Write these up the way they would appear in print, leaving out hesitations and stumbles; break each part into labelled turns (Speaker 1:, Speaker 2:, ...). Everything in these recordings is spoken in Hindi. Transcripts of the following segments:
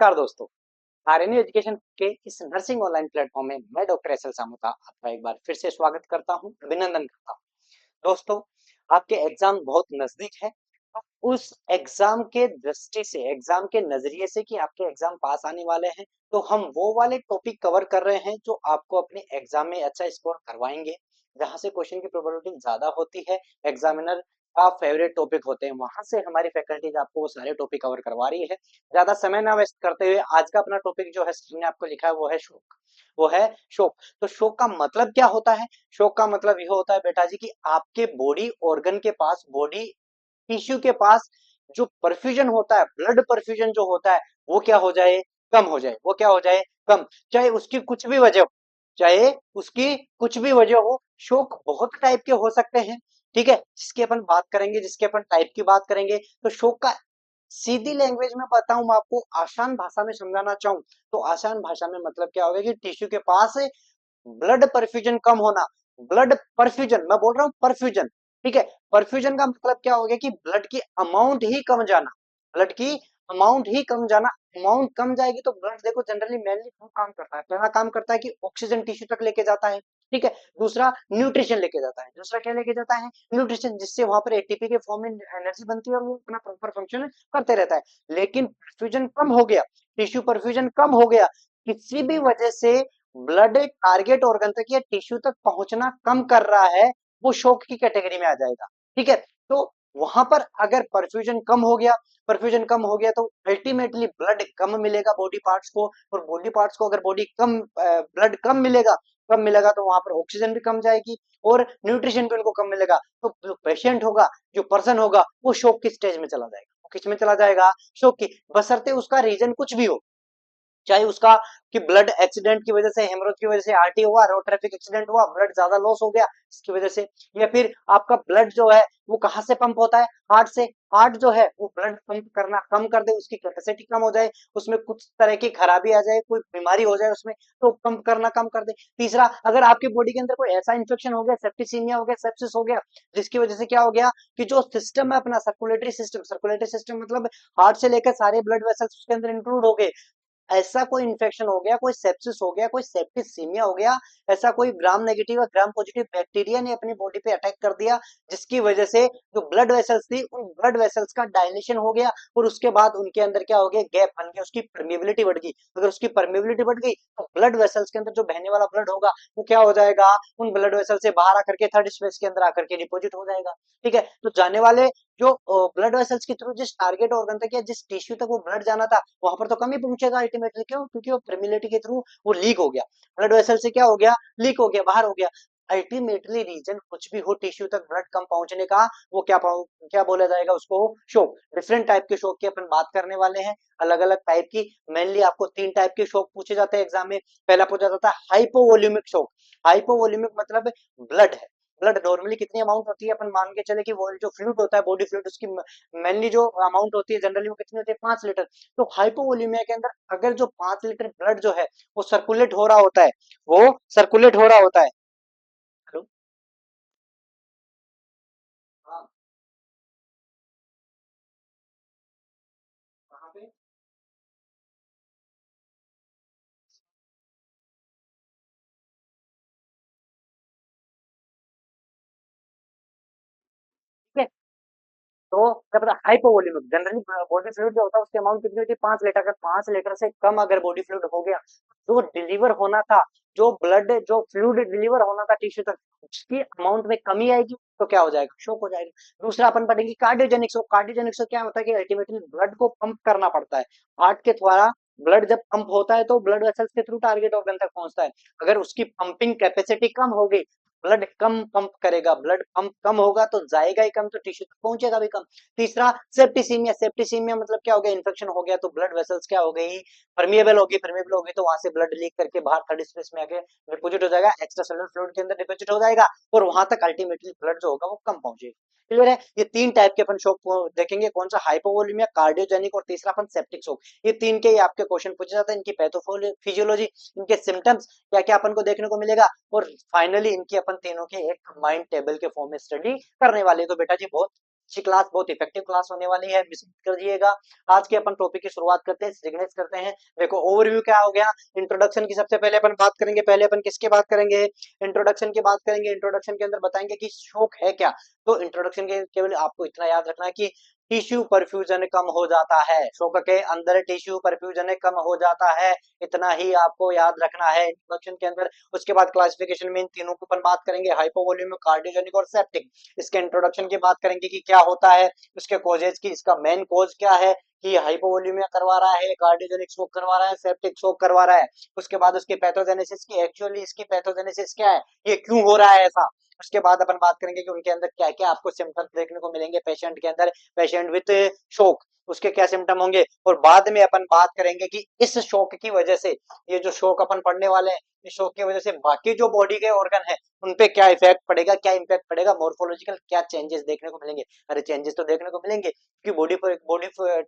Speaker 1: नमस्कार दोस्तों। आरएनयू एजुकेशन के इस नर्सिंग ऑनलाइन प्लेटफॉर्म में मैं डॉक्टर एस एल सामुता आपका एक बार फिर से स्वागत करता हूं, अभिनंदन करता हूं। दोस्तों, आपके एग्जाम बहुत नजदीक है, तो उस एग्जाम के दृष्टि से, एग्जाम के नजरिए से कि आपके एग्जाम पास आने वाले हैं, तो हम वो वाले टॉपिक कवर कर रहे हैं जो आपको अपने एग्जाम में अच्छा स्कोर करवाएंगे, जहां से क्वेश्चन की प्रोबेबिलिटी ज्यादा होती है, एग्जामिनर का फेवरेट टॉपिक होते हैं, वहां से हमारी फैकल्टीज आपको वो सारे टॉपिक कवर करवा रही है। ज्यादा समय ना वेस्ट करते हुए आज का अपना टॉपिक जो है स्क्रीन में आपको लिखा है वो है शोक। वो है शोक। तो शोक का मतलब क्या होता है? शोक का मतलब यह होता है बेटा जी कि आपके बॉडी ऑर्गन के पास, बॉडी टिश्यू के पास जो परफ्यूजन होता है, ब्लड परफ्यूजन जो होता है, वो क्या हो जाए? कम हो जाए। वो क्या हो जाए? कम। चाहे उसकी कुछ भी वजह हो, चाहे उसकी कुछ भी वजह हो, शोक बहुत टाइप के हो सकते हैं। ठीक है, जिसकी अपन बात करेंगे, जिसके अपन टाइप की बात करेंगे, तो शोक का सीधी लैंग्वेज में बताऊं, मैं आपको आसान भाषा में समझाना चाहूं, तो आसान भाषा में मतलब क्या होगा कि टिश्यू के पास ब्लड परफ्यूजन कम होना। ब्लड परफ्यूजन, मैं बोल रहा हूँ परफ्यूजन। ठीक है, परफ्यूजन का मतलब क्या हो गया कि ब्लड की अमाउंट ही कम जाना। ब्लड की अमाउंट ही कम जाना। अमाउंट कम जाएगी तो ब्लड देखो जनरली मेनली दो काम करता है। पहला काम करता है कि ऑक्सीजन टिश्यू तक लेके जाता है। ठीक है। दूसरा न्यूट्रिशन लेके जाता है। दूसरा क्या लेके जाता है? न्यूट्रिशन, जिससे वहां पर एटीपी के फॉर्म में एनर्जी बनती है और वो अपना प्रॉपर फंक्शन करते रहता है। लेकिन परफ्यूजन कम हो गया, टिश्यू परफ्यूजन कम हो गया, किसी भी वजह से ब्लड टारगेट ऑर्गन तक या टिश्यू तक पहुंचना कम कर रहा है, वो शोक की कैटेगरी में आ जाएगा। ठीक है। तो वहां पर अगर परफ्यूजन कम हो गया, परफ्यूजन कम हो गया तो अल्टीमेटली ब्लड कम मिलेगा बॉडी पार्ट्स को, और बॉडी पार्ट्स को अगर बॉडी कम ब्लड कम मिलेगा तो वहां पर ऑक्सीजन भी कम जाएगी और न्यूट्रिशन भी उनको कम मिलेगा। तो जो पेशेंट होगा, जो पर्सन होगा, वो शोक की स्टेज में चला जाएगा। वो किस में चला जाएगा? शोक की। बशर्ते उसका रीजन कुछ भी हो, चाहे उसका कि ब्लड एक्सीडेंट की वजह से, हेमरोज की वजह से आरटी हुआ, रोड ट्रैफिक एक्सीडेंट हुआ, ब्लड ज्यादा लॉस हो गया इसकी वजह से, या फिर आपका ब्लड जो है वो कहां से पंप होता है? हार्ट से। हार्ट जो है वो ब्लड पंप करना कम कर दे, उसकी कैपेसिटी कम हो जाए, उसमें कुछ तरह की खराबी आ जाए, कोई बीमारी हो जाए उसमें, तो पंप करना कम कर दे। तीसरा, अगर आपकी बॉडी के अंदर कोई ऐसा इंफेक्शन हो गया, सेप्टिसीमिया हो गया, सेप्सिस हो गया, जिसकी वजह से क्या हो गया कि जो सिस्टम है अपना सर्कुलेटरी सिस्टम मतलब हार्ट से लेकर सारे ब्लड वेसल्स उसके अंदर इंक्लूड हो गए, ऐसा कोई इन्फेक्शन हो गया, कोई सेप्सिस हो गया, कोई सेप्टिसीमिया हो गया, ऐसा कोई ग्राम नेगेटिव या ग्राम पॉजिटिव बैक्टीरिया ने अपनी बॉडी पे अटैक कर दिया, जिसकी वजह से जो ब्लड वेसल्स थी उन ब्लड वेसल्स का डायलेशन हो गया, और उसके बाद उनके अंदर क्या हो गया? गैप बन गया, उसकी परमेबिलिटी बढ़ गई। अगर उसकी परमेबिलिटी बढ़ गई तो ब्लड वेसल्स के अंदर जो बहने वाला ब्लड होगा वो क्या हो जाएगा? उन ब्लड वेसल से बाहर आकर के थर्ड स्पेस के अंदर आकर के डिपोजिट हो जाएगा। ठीक है। तो जाने वाले जो ब्लड वेसल्स के थ्रू जिस टारगेट ऑर्गन तक या जिस टिश्यू तक वो ब्लड जाना था, वहां पर तो कम ही पहुंचेगा अल्टीमेटली। क्यों? क्योंकि वो परमिलिटी के थ्रू वो लीक हो गया, ब्लड वेसल से क्या हो गया? लीक हो गया, बाहर हो गया। अल्टीमेटली रीजन कुछ भी हो टिश्यू तक ब्लड कम पहुंचने का, वो क्या बोला जाएगा उसको? शोक। डिफरेंट टाइप के शोक की अपन बात करने वाले हैं, अलग अलग टाइप की। मेनली आपको तीन टाइप के शोक पूछे जाते हैं एग्जाम में। पहला पूछा जाता है हाइपोवोल्यूमिक शोक। हाइपोवोल्यूमिक मतलब ब्लड है, ब्लड नॉर्मली कितनी अमाउंट होती है? अपन मान के चले कि वो जो फ्लूइड होता है, बॉडी फ्लूइड, उसकी मेनली जो अमाउंट होती है जनरली वो कितनी होती है? 5 लीटर। तो हाइपोवोल्यूमिया के अंदर अगर जो 5 लीटर ब्लड जो है वो सर्कुलेट हो रहा होता है, वो सर्कुलेट हो रहा होता है। हेलो। हाँ। कहाँ पे? ठीक है। तो क्या पता हाइपोवोल्यूमिक जनरली बॉडी फ्लूइड जो होता है उसकी अमाउंट कितनी होती है? 5 लीटर। अगर 5 लीटर से कम अगर बॉडी फ्लूइड हो गया, जो डिलीवर होना था, जो ब्लड जो फ्लूइड डिलीवर होना था टिश्यू तक, उसकी अमाउंट में कमी आएगी, तो क्या हो जाएगा? शोक हो जाएगा। दूसरा अपन पढ़ेंगे कार्डियोजेनिक शोक। कार्डियोजेनिक शोक क्या होता है कि अल्टीमेटली ब्लड को पंप करना पड़ता है, हार्ट के द्वारा ब्लड जब पंप होता है तो ब्लड वेसल्स के थ्रू टारगेट ऑर्गन तक पहुंचता है। अगर उसकी पंपिंग कैपेसिटी कम हो गई, ब्लड कम पंप करेगा, ब्लड पंप कम होगा तो जाएगा ही कम, तो टिश्यू तक पहुंचेगा भी कम। तीसरा सेप्टिसीमिया। सेप्टिसीमिया मतलब क्या हो गया? इन्फेक्शन हो गया तो ब्लड वेसल्स क्या हो गई? परमिएबल होगी, तो वहां से ब्लड लीक करके बाहर थर्ड स्पेस में आके डिपोजिट हो जाएगा, एक्स्ट्रा सेलुलर फ्लूइड के अंदर डिपोजिट हो जाएगा, और वहां तक अल्टीमेटली ब्लड जो होगा वो कम पहुंचेगा। क्लियर है? ये तीन टाइप के अपन शॉक को देखेंगे, कौन सा? हाइपोवोल्यूमिया, कार्डियोजेनिक और तीसरा अपन सेप्टिक शॉक। ये तीन के ही आपके क्वेश्चन पूछे जाते हैं। इनकी पैथोफिजियोलॉजी, इनके सिम्टम्स क्या क्या अपन को देखने को मिलेगा, और फाइनली इनकी अपन तीनों के एक माइंड टेबल के फॉर्म में स्टडी करने वाले। तो बेटा जी बहुत अच्छी क्लास, बहुत इफेक्टिव क्लास होने वाली है, मिस मत कर दिएगा। आज के अपन टॉपिक की शुरुआत करते हैं, सिग्नेच करते हैं। देखो ओवरव्यू क्या हो गया, इंट्रोडक्शन की सबसे पहले अपन बात करेंगे। पहले अपन किसकी बात करेंगे, इंट्रोडक्शन की बात करेंगे। इंट्रोडक्शन के अंदर बताएंगे कि शोक है क्या। तो इंट्रोडक्शन के केवल आपको इतना याद रखना है कि टिश्यू परफ्यूजन कम हो जाता है, शोक के अंदर टिश्यू परफ्यूजन कम हो जाता है, इतना ही आपको याद रखना है इंट्रोडक्शन के अंदर। उसके बाद क्लासिफिकेशन में इन तीनों के ऊपर बात करेंगे, हाइपोवोल्यूमिक, कार्डियोजेनिक और सेप्टिक। इसके इंट्रोडक्शन की बात करेंगे कि क्या होता है, उसके कॉजेज की, इसका मेन कॉज क्या है कि हाइपोवोल्यूमिया करवा रहा है, कार्डियोजेनिक शोक करवा रहा है, सेप्टिक शोक करवा रहा है। उसके बाद उसकी पैथोजेनेसिस की, एक्चुअली इसकी पैथोजेनेसिस क्या है, ये क्यों हो रहा है ऐसा। उसके बाद अपन बात करेंगे कि उनके अंदर क्या क्या आपको सिम्टम्स देखने को मिलेंगे पेशेंट के अंदर, पेशेंट विथ शोक, उसके क्या सिम्टम होंगे। और बाद में अपन बात करेंगे कि इस शोक की वजह से, ये जो शोक अपन पढ़ने वाले हैं, इस शोक की वजह से बाकी जो बॉडी के ऑर्गन है उन पे क्या इफेक्ट पड़ेगा, क्या इम्पैक्ट पड़ेगा, मॉर्फोलॉजिकल क्या चेंजेस देखने को मिलेंगे। अरे चेंजेस तो देखने को मिलेंगे कि बॉडी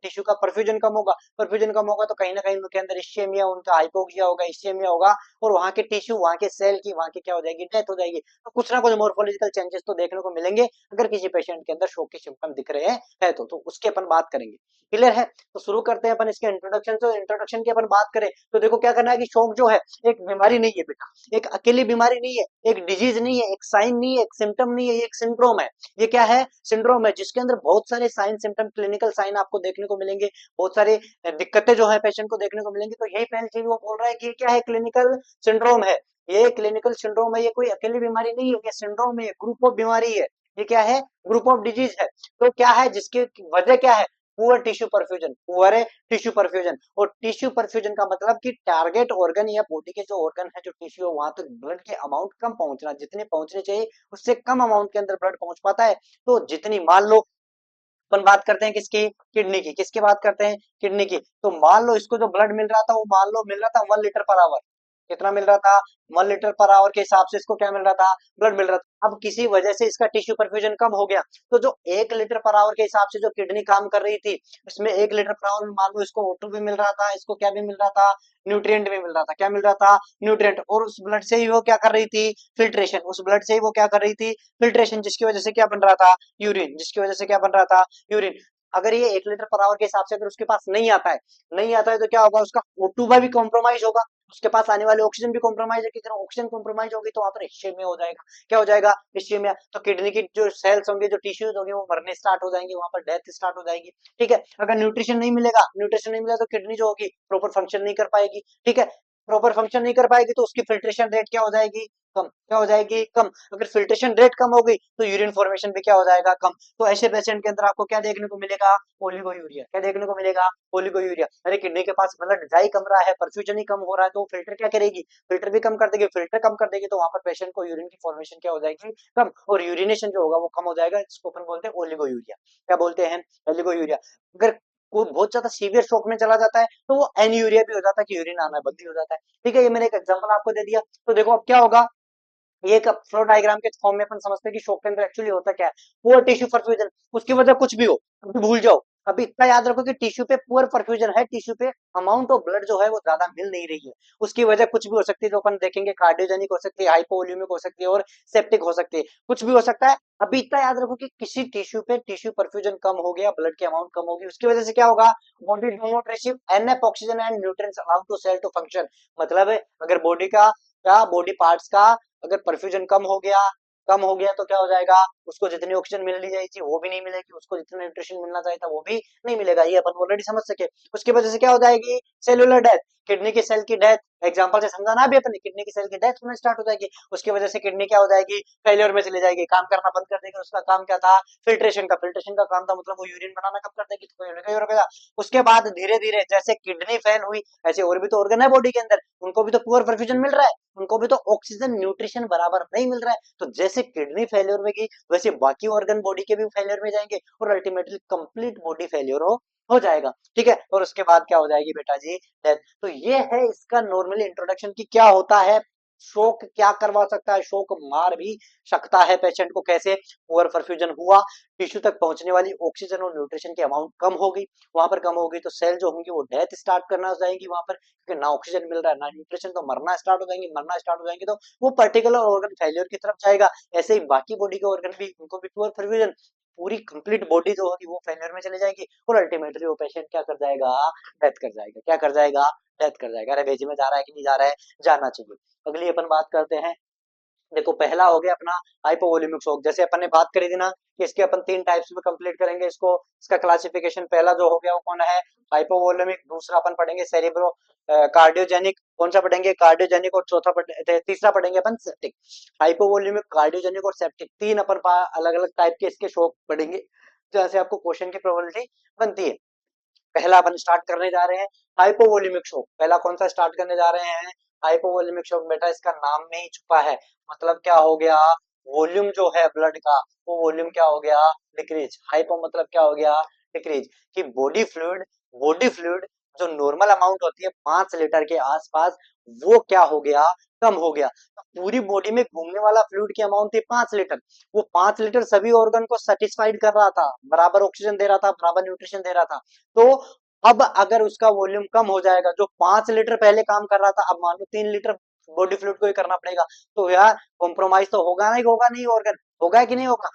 Speaker 1: टिश्यू का परफ्यूजन कम होगा, परफ्यूजन कम होगा तो कहीं ना कहीं उनके अंदर इश्यमिया, उनका हाइपोक्सिया होगा, इश्यमिया होगा, और वहां के टिश्यू, वहां के सेल की, वहां की क्या हो जाएगी, डेथ हो जाएगी। तो कुछ ना कुछ मॉर्फोलॉजिकल चेंजेस तो देखने को मिलेंगे अगर किसी पेशेंट के अंदर शोक के सिम्टम दिख रहे हैं तो उसकी अपन बात करेंगे। क्लियर है, तो शुरू करते हैं अपन इसके इंट्रोडक्शन से। इंट्रोडक्शन की अपन बात करें तो देखो क्या करना है कि शोक जो है एक बीमारी नहीं है बेटा, एक अकेली बीमारी नहीं है, एक डिजीज नहीं है, एक साइन नहीं है, एक सिम्टम नहीं है, ये एक सिंड्रोम है। ये क्या है, सिंड्रोम है, जिसके अंदर बहुत सारे साइन सिम्टम, क्लिनिकल साइन आपको देखने को मिलेंगे, बहुत सारे दिक्कतें जो है पेशेंट को देखने को मिलेंगी। तो यही पहली चीज वो बोल रहा है कि ये क्या है, क्लिनिकल सिंड्रोम है। ये क्लिनिकल सिंड्रोम है, ये कोई अकेली बीमारी नहीं है, ये सिंड्रोम है, ग्रुप ऑफ बीमारी है। ये क्या है, ग्रुप ऑफ डिजीज है। तो क्या है, जिसकी वजह क्या है, poor tissue perfusion, poor tissue perfusion. और टिश्यू परफ्यूजन का मतलब कि टारगेट ऑर्गन या बॉडी के जो ऑर्गन है, जो टिश्यू है, वहां तक ब्लड के अमाउंट कम पहुंचना, जितने पहुंचने चाहिए उससे कम अमाउंट के अंदर ब्लड पहुंच पाता है। तो जितनी, मान लो अपन बात करते हैं किसकी, किडनी की, किसकी बात करते हैं, किडनी की। तो मान लो इसको जो ब्लड मिल रहा था, वो मान लो मिल रहा था 1 लीटर पर आवर। कितना मिल रहा था, 1 लीटर पर आवर के हिसाब से इसको क्या मिल रहा था, ब्लड मिल रहा था। अब किसी वजह से इसका टिश्यू परफ्यूजन कम हो गया, तो जो 1 लीटर पर आवर के हिसाब से जो किडनी काम कर रही थी, इसमें 1 लीटर पर आवर में मान लो इसको O2 भी मिल रहा था, इसको क्या भी मिल रहा था, न्यूट्रिएंट भी मिल रहा था। क्या मिल रहा था, न्यूट्रिएंट। और उस ब्लड से ही वो क्या कर रही थी, फिल्ट्रेशन। उस ब्लड से ही वो क्या कर रही थी, फिल्ट्रेशन, जिसकी वजह से क्या बन रहा था, यूरिन, जिसकी वजह से क्या बन रहा था, यूरिन। अगर ये 1 लीटर पर आवर के हिसाब से अगर उसके पास नहीं आता है, नहीं आता है, तो क्या होगा, उसका O2 भी कॉम्प्रोमाइज होगा, उसके पास आने वाली ऑक्सीजन भी कॉम्प्रोमाइज है। कि ऑक्सीजन कॉम्प्रोमाइज होगी तो वहां पर इश्चेमिया हो जाएगा। क्या हो जाएगा, इश्चेमिया। तो किडनी की जो सेल्स होंगे, जो टिश्यूज होंगे, वो मरने स्टार्ट हो जाएंगे, वहां पर डेथ स्टार्ट हो जाएगी। ठीक है, अगर न्यूट्रिशन नहीं मिलेगा, न्यूट्रिशन नहीं मिलेगा तो किडनी जो होगी प्रॉपर फंक्शन नहीं कर पाएगी। ठीक है, प्रॉपर फंक्शन नहीं कर पाएगी तो उसकी फिल्ट्रेशन रेट क्या हो जाएगी, कम। क्या हो जाएगी, कम। अगर फिल्ट्रेशन रेट कम हो गई तो यूरिन फॉर्मेशन भी क्या हो जाएगा, कम। तो ऐसे पेशेंट के अंदर आपको क्या देखने को मिलेगा, ओलिगोयूरिया। क्या देखने को मिलेगा, ओलिगोयूरिया। अरे किडनी के पास ब्लड जा ही कम रहा है, परफ्यूजन ही कम हो रहा है, तो फिल्टर क्या करेगी, फिल्टर भी कम कर देगी। फिल्टर कम कर देगी तो वहां पर पेशेंट को यूरिन की फॉर्मेशन क्या हो जाएगी, कम। और यूरिनेशन जो होगा वो कम हो जाएगा, इसको अपन बोलते हैं ओलिगोयूरिया। क्या बोलते हैं, ओलिगोयूरिया। अगर कोई बहुत ज्यादा सीवियर शॉक में चला जाता है तो वो एनयूरिया भी हो जाता है, कि यूरिन आना बंद ही हो जाता है। ठीक है, ये मैंने एक एग्जांपल आपको दे दिया। तो देखो अब क्या होगा, ये एक फ्लो डायग्राम के फॉर्म में अपन समझते हैं कि शॉक के अंदर एक्चुअली होता क्या है, पुअर टिश्यू परफ्यूजन। उसकी वजह कुछ भी हो, अभी भूल जाओ। अभी इतना याद रखो कि टिश्यू पे पुअर परफ्यूजन है, टिश्यू पे अमाउंट ऑफ ब्लड जो है वो ज्यादा मिल नहीं रही है। उसकी वजह कुछ भी हो सकती है, जो अपन देखेंगे, कार्डियोजेनिक हो सकती है, हाइपोवोल्यूमिक हो सकती है, और सेप्टिक हो सकती है, कुछ भी हो सकता है। अभी इतना याद रखो कि किसी टिश्यू पे टिश्यू परफ्यूजन कम हो गया, ब्लड की अमाउंट कम होगी, उसकी वजह से क्या होगा, body do not receive enough oxygen and nutrients allowed to cell to function. मतलब है, अगर बॉडी का, क्या बॉडी पार्ट्स का अगर परफ्यूजन कम हो गया, कम हो गया तो क्या हो जाएगा, उसको जितनी ऑक्सीजन मिलनी चाहिए थी वो भी नहीं मिलेगी, उसको जितना न्यूट्रिशन मिलना चाहिए था वो भी नहीं मिलेगा। ये अपन ऑलरेडी समझ सके। उसकी वजह से क्या हो जाएगी, सेलुलर डेथ, किडनी की सेल की डेथ। एग्जांपल से समझा ना, भी अपने किडनी की सेल की डेथ होना स्टार्ट हो जाएगी। उसकी वजह से किडनी क्या हो जाएगी, फेलियर में चली जाएगी, काम करना बंद कर देगी। उसका काम क्या था, फिल्ट्रेशन का काम था, मतलब वो यूरिन बनाना कम कर देगी, तो रुकेगा। उसके बाद धीरे धीरे जैसे किडनी फेल हुई, ऐसे और भी तो ऑर्गन है बॉडी के अंदर, उनको भी तो पुअर परफ्यूजन मिल रहा है, उनको भी तो ऑक्सीजन न्यूट्रिशन बराबर नहीं मिल रहा है। तो जैसे किडनी फेलियर में गई, वैसे बाकी ऑर्गन बॉडी के भी फेलियर में जाएंगे, और अल्टीमेटली कंप्लीट बॉडी फेलियर हो जाएगा। ठीक है, और उसके बाद क्या हो जाएगी बेटा जी, डेथ। तो ये है इसका नॉर्मली इंट्रोडक्शन की क्या होता है, शोक क्या करवा सकता है, शोक मार भी सकता है पेशेंट को। कैसे, पुअर परफ्यूजन हुआ, टिश्यू तक पहुंचने वाली ऑक्सीजन और न्यूट्रिशन की अमाउंट कम हो गई, वहां पर कम हो गई तो सेल जो होंगी वो डेथ स्टार्ट करना जाएंगी वहां पर, क्योंकि ना ऑक्सीजन मिल रहा है ना न्यूट्रिशन, तो मरना स्टार्ट हो जाएंगे। मरना स्टार्ट हो जाएंगे तो वो पर्टिकुलर ऑर्गन फेलियर की तरफ जाएगा। ऐसे ही बाकी बॉडी के ऑर्गन भी, उनको भी पुअर परफ्यूजन, पूरी कंप्लीट बॉडी जो होगी वो फेलियर में चली जाएगी और अल्टीमेटली वो पेशेंट क्या कर जाएगा, डेथ कर जाएगा। क्या कर जाएगा, डेथ कर जाएगा। अरे भेजी में जा रहा है कि नहीं जा रहा है, जाना चाहिए। अगली अपन बात करते हैं। देखो पहला हो गया अपना हाइपोवोल्यूमिक शॉक। जैसे अपन ने बात करी थी ना कि इसके अपन 3 टाइप्स में कंप्लीट करेंगे इसको। इसका क्लासिफिकेशन पहला जो हो गया वो कौन है, हाइपोवोल्यूमिक। दूसरा अपन पढ़ेंगे सेरिब्रो कार्डियोजेनिक। कौन सा पढ़ेंगे, कार्डियोजेनिक। और तीसरा पढ़ेंगे अपन सेप्टिक। हाइपोवोल्यूमिक, कार्डियोजेनिक और सेप्टिक, तीन अपन अलग अलग टाइप के इसके शॉक पढ़ेंगे जहाँ से आपको क्वेश्चन की प्रोबेबिलिटी बनती है। पहला अपन स्टार्ट करने जा रहे हैं हाइपोवोल्यूमिक शॉक। पहला कौन सा स्टार्ट करने जा रहे हैं, हाइपोवोल्यूमिक शॉक। बेटा इसका नाम में ही छुपा है। मतलब क्या हो गया, वॉल्यूम जो है ब्लड का वो वॉल्यूम क्या हो गया, डिक्रीज। हाइपो मतलब क्या हो गया, डिक्रीज। कि बॉडी फ्लूइड जो नॉर्मल अमाउंट होती है 5 लीटर के आसपास, वो क्या हो गया, कम हो गया। तो पूरी बॉडी में घूमने वाला फ्लूइड की अमाउंट थी 5 लीटर। वो 5 लीटर सभी ऑर्गन को सेटिस्फाइड कर रहा था, बराबर ऑक्सीजन दे रहा था, बराबर न्यूट्रिशन दे रहा था। तो अब अगर उसका वॉल्यूम कम हो जाएगा, जो 5 लीटर पहले काम कर रहा था, अब मान लो 3 लीटर बॉडी फ्लूइड को ही करना पड़ेगा, तो यार कॉम्प्रोमाइज तो होगा नहीं ऑर्गन, होगा कि नहीं होगा।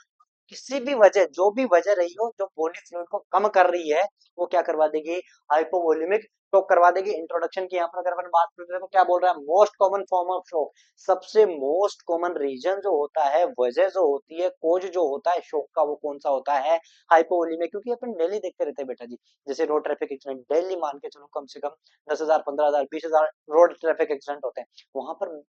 Speaker 1: किसी भी वजह, जो भी वजह रही हो, जो बॉडी फ्लूइड को कम कर रही है, वो क्या करवा देगी, हाइपोवोल्यूमिक शॉक करवा देगी। इंट्रोडक्शन की यहाँ पर अगर अपन बात करते हैं तो क्या बोल रहा है, most common form of shock. सबसे मोस्ट कॉमन रीजन जो होता है, वजह जो होती है, कोज जो होता है शॉक का, वो कौन सा होता है, हाइपोवोल्यूमिक। क्योंकि अपन डेली देखते रहते हैं बेटा जी, जैसे रोड ट्रैफिक एक्सीडेंट डेली मान के चलो कम से कम 10,000, 15,000, 20,000 रोड ट्रैफिक एक्सीडेंट होते हैं। वहां पर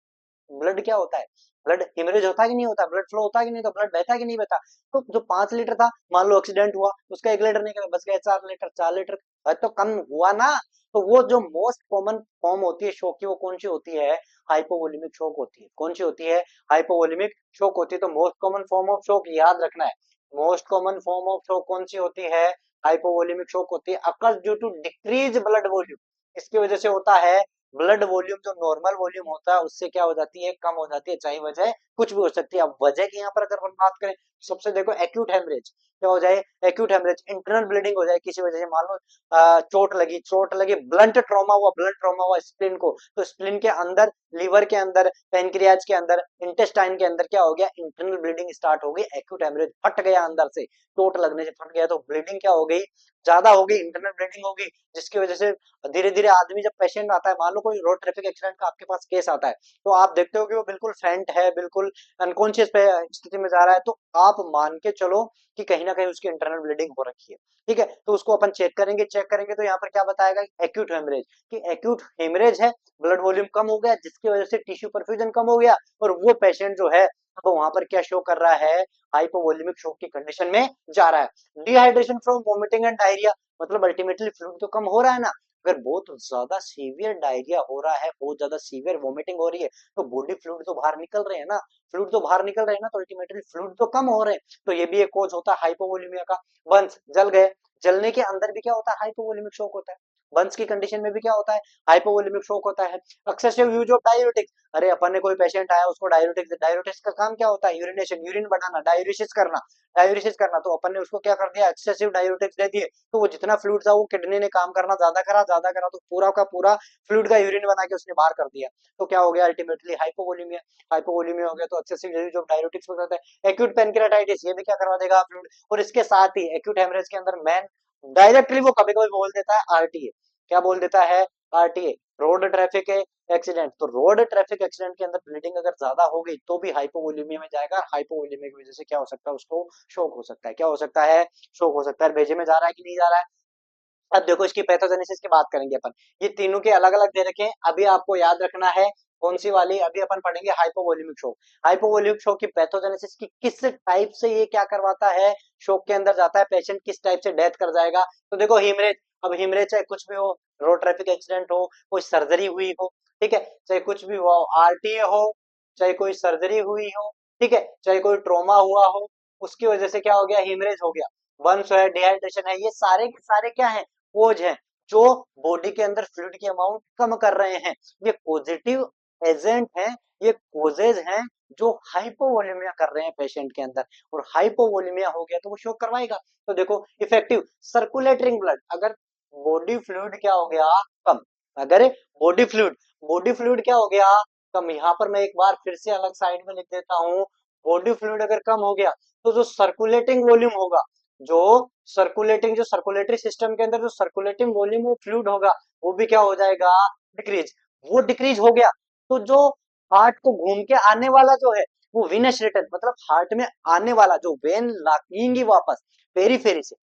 Speaker 1: ब्लड क्या होता है, ब्लड हिमरेज होता है कि नहीं होता, ब्लड फ्लो होता है कि नहीं, तो ब्लड बहता है कि नहीं बहता। तो जो 5 लीटर था, मान लो एक्सीडेंट हुआ, उसका 1 लीटर निकला, बच गया 4 लीटर। 4 लीटर तो कम हुआ ना। तो वो जो मोस्ट कॉमन फॉर्म होती है शॉक की, वो कौन सी होती है, हाइपोवोल्यूमिक शॉक होती है। कौन सी होती है, हाइपोवोल्यूमिक शॉक होती है। तो most common form of shock याद रखना है। Most common form of shock कौन सी होती है, हाइपोवोल्यूमिक शॉक होती है। Occurs due to decrease blood volume, इसकी वजह से होता है ब्लड वॉल्यूम जो नॉर्मल वॉल्यूम होता है उससे क्या हो जाती है, कम हो जाती है। चाहे वजह कुछ भी हो सकती है। अब वजह की यहाँ पर अगर हम बात करें, सबसे देखो एक्यूट हेमरेज क्या हो जाए, एक्यूट हेमरेज इंटरनल ब्लीडिंग हो जाए किसी वजह से। मान लो चोट लगी, ब्लंट ट्रॉमा हुआ स्प्लिन को, तो स्प्लिन के अंदर, लीवर के अंदर, पेनक्रियाज के अंदर, इंटेस्टाइन के अंदर क्या हो गया, इंटरनल ब्लीडिंग स्टार्ट हो गई। एक्यूट हेमरेज, फट गया अंदर से, चोट लगने से फट गया, तो ब्लीडिंग क्या हो गई, ज्यादा हो गई, इंटरनल ब्लीडिंग होगी। जिसकी वजह से धीरे धीरे आदमी, जब पेशेंट आता है, मान लो कोई रोड ट्रैफिक एक्सीडेंट का आपके पास केस आता है, तो आप देखते हो कि वो बिल्कुल फेंट है, बिल्कुल अनकॉन्शियस स्थिति में जा रहा है, तो आप मान के चलो कि कहीं ना कहीं उसकी इंटरनल ब्लीडिंग हो रखी है। ठीक है, तो उसको अपन चेक करेंगे तो यहाँ पर क्या बताएगा, एक्यूट हेमरेज। कि एक्यूट हेमरेज है, ब्लड वॉल्यूम कम हो गया, जिसकी वजह से टिश्यू परफ्यूजन कम हो गया, और वो पेशेंट जो है तो वहां पर क्या शो कर रहा है, हाइपोवोल्यूमिक शॉक की कंडीशन में जा रहा है। Dehydration from vomiting and diarrhoea, मतलब अल्टीमेटली फ्लूइड तो कम हो रहा है ना। अगर बहुत ज्यादा सीवियर डायरिया हो रहा है, बहुत ज्यादा सीवियर वोमिटिंग हो रही है, तो बॉडी फ्लूइड तो बाहर निकल रहे हैं ना, फ्लूइड तो बाहर निकल रहे हैं ना, तो अल्टीमेटली फ्लूइड तो कम हो रहे हैं। तो ये भी एक कोज होता है हाइपोवोल्यूमिया का। बंस जल गए, जलने के अंदर भी क्या होता है, हाइपोवोल्यूमिक शॉक होता है। बंस की कंडीशन में भी क्या होता है, हाइपोवोल्यूमिक शॉक होता है। एक्सेसिव यूज ऑफ डायूरेटिक्स, अरे अपन ने कोई पेशेंट आया, उसको डायूरेटिक्स, डायूरेटिक्स का काम क्या होता है, यूरिनेशन, यूरिन बढ़ाना, डायूरिसिस करना। तो अपन ने उसको क्या कर दिया, एक्सेसिव डायूरेटिक्स दे दिए, तो वो जितना फ्लूइड था वो किडनी ने काम करना ज्यादा करा, तो पूरा का पूरा फ्लूइड का यूरिन बना के उसने बाहर कर दिया। तो क्या हो गया, अल्टीमेटली हाइपोवोल्यूमिया। हाइपोवोल्यूमिया हो गया तो एक्सेसिव यूज ऑफ डायूरेटिक्स हो जाता है। एक्यूट पेनक्रेटाइटिस, ये भी क्या करवा देगा फ्लूइड। और इसके साथ ही एक्यूट हेमरेज के अंदर मैन डायरेक्टली वो कभी कभी बोल देता है आरटीए। क्या बोल देता है, आरटीए, रोड ट्रैफिक एक्सीडेंट। तो रोड ट्रैफिक एक्सीडेंट के अंदर ब्लीडिंग अगर ज्यादा हो गई तो भी हाइपोवोल्यूमिया में जाएगा। हाइपोवोल्यूमिया की वजह से क्या हो सकता है, उसको शोक हो सकता है। क्या हो सकता है, शोक हो सकता है। भेजे में जा रहा है कि नहीं जा रहा है। अब देखो इसकी पैथोजेनेसिस की बात करेंगे अपन। ये तीनों के अलग अलग दे रखे हैं, अभी आपको याद रखना है कौन सी वाली। अभी अपन पढ़ेंगे हाइपोवोल्यूमिक शॉक। हाइपोवोल्यूमिक शॉक की पैथोजेनेसिस की, किस टाइप से ये क्या करवाता है, शॉक के अंदर जाता है, पेशेंट किस टाइप से डेथ कर जाएगा। तो देखो हिमरेज, अब हिमरेज चाहे कुछ भी हो, रोड ट्रैफिक एक्सीडेंट हो, कोई सर्जरी हुई हो, ठीक है, चाहे कुछ भी हुआ हो, आरटीए हो, चाहे कोई सर्जरी हुई हो, ठीक है, चाहे कोई ट्रॉमा हुआ हो, उसकी वजह से क्या हो गया, हिमरेज हो गया, बर्न्स है, डिहाइड्रेशन है, ये सारे के सारे क्या है, कोज है, जो बॉडी के अंदर फ्लूइड की अमाउंट कम कर रहे हैं। ये पॉजिटिव एजेंट हैं, ये कोजेज हैं जो हाइपोवोल्यूमिया कर रहे हैं पेशेंट के अंदर। और हाइपोवोल्यूमिया हो गया तो वो शोक करवाएगा। तो देखो इफेक्टिव सर्कुलेटिंग ब्लड, अगर बॉडी फ्लूइड क्या हो गया, कम। अगर बॉडी फ्लूइड क्या हो गया, कम। यहाँ पर मैं एक बार फिर से अलग साइड में लिख देता हूँ, बॉडी फ्लूइड अगर कम हो गया तो जो सर्कुलेटिंग वॉल्यूम होगा, जो जो सर्कुलेटरी सिस्टम के अंदर जो सर्कुलेटिंग वॉल्यूम वो फ्लूइड होगा, वो भी क्या हो जाएगा, डिक्रीज। वो डिक्रीज हो गया तो जो हार्ट को घूम के आने वाला जो है वो विनस रिटर्न, मतलब हार्ट में आने वाला जो वेन लगेंगी वापस पेरीफेरी से,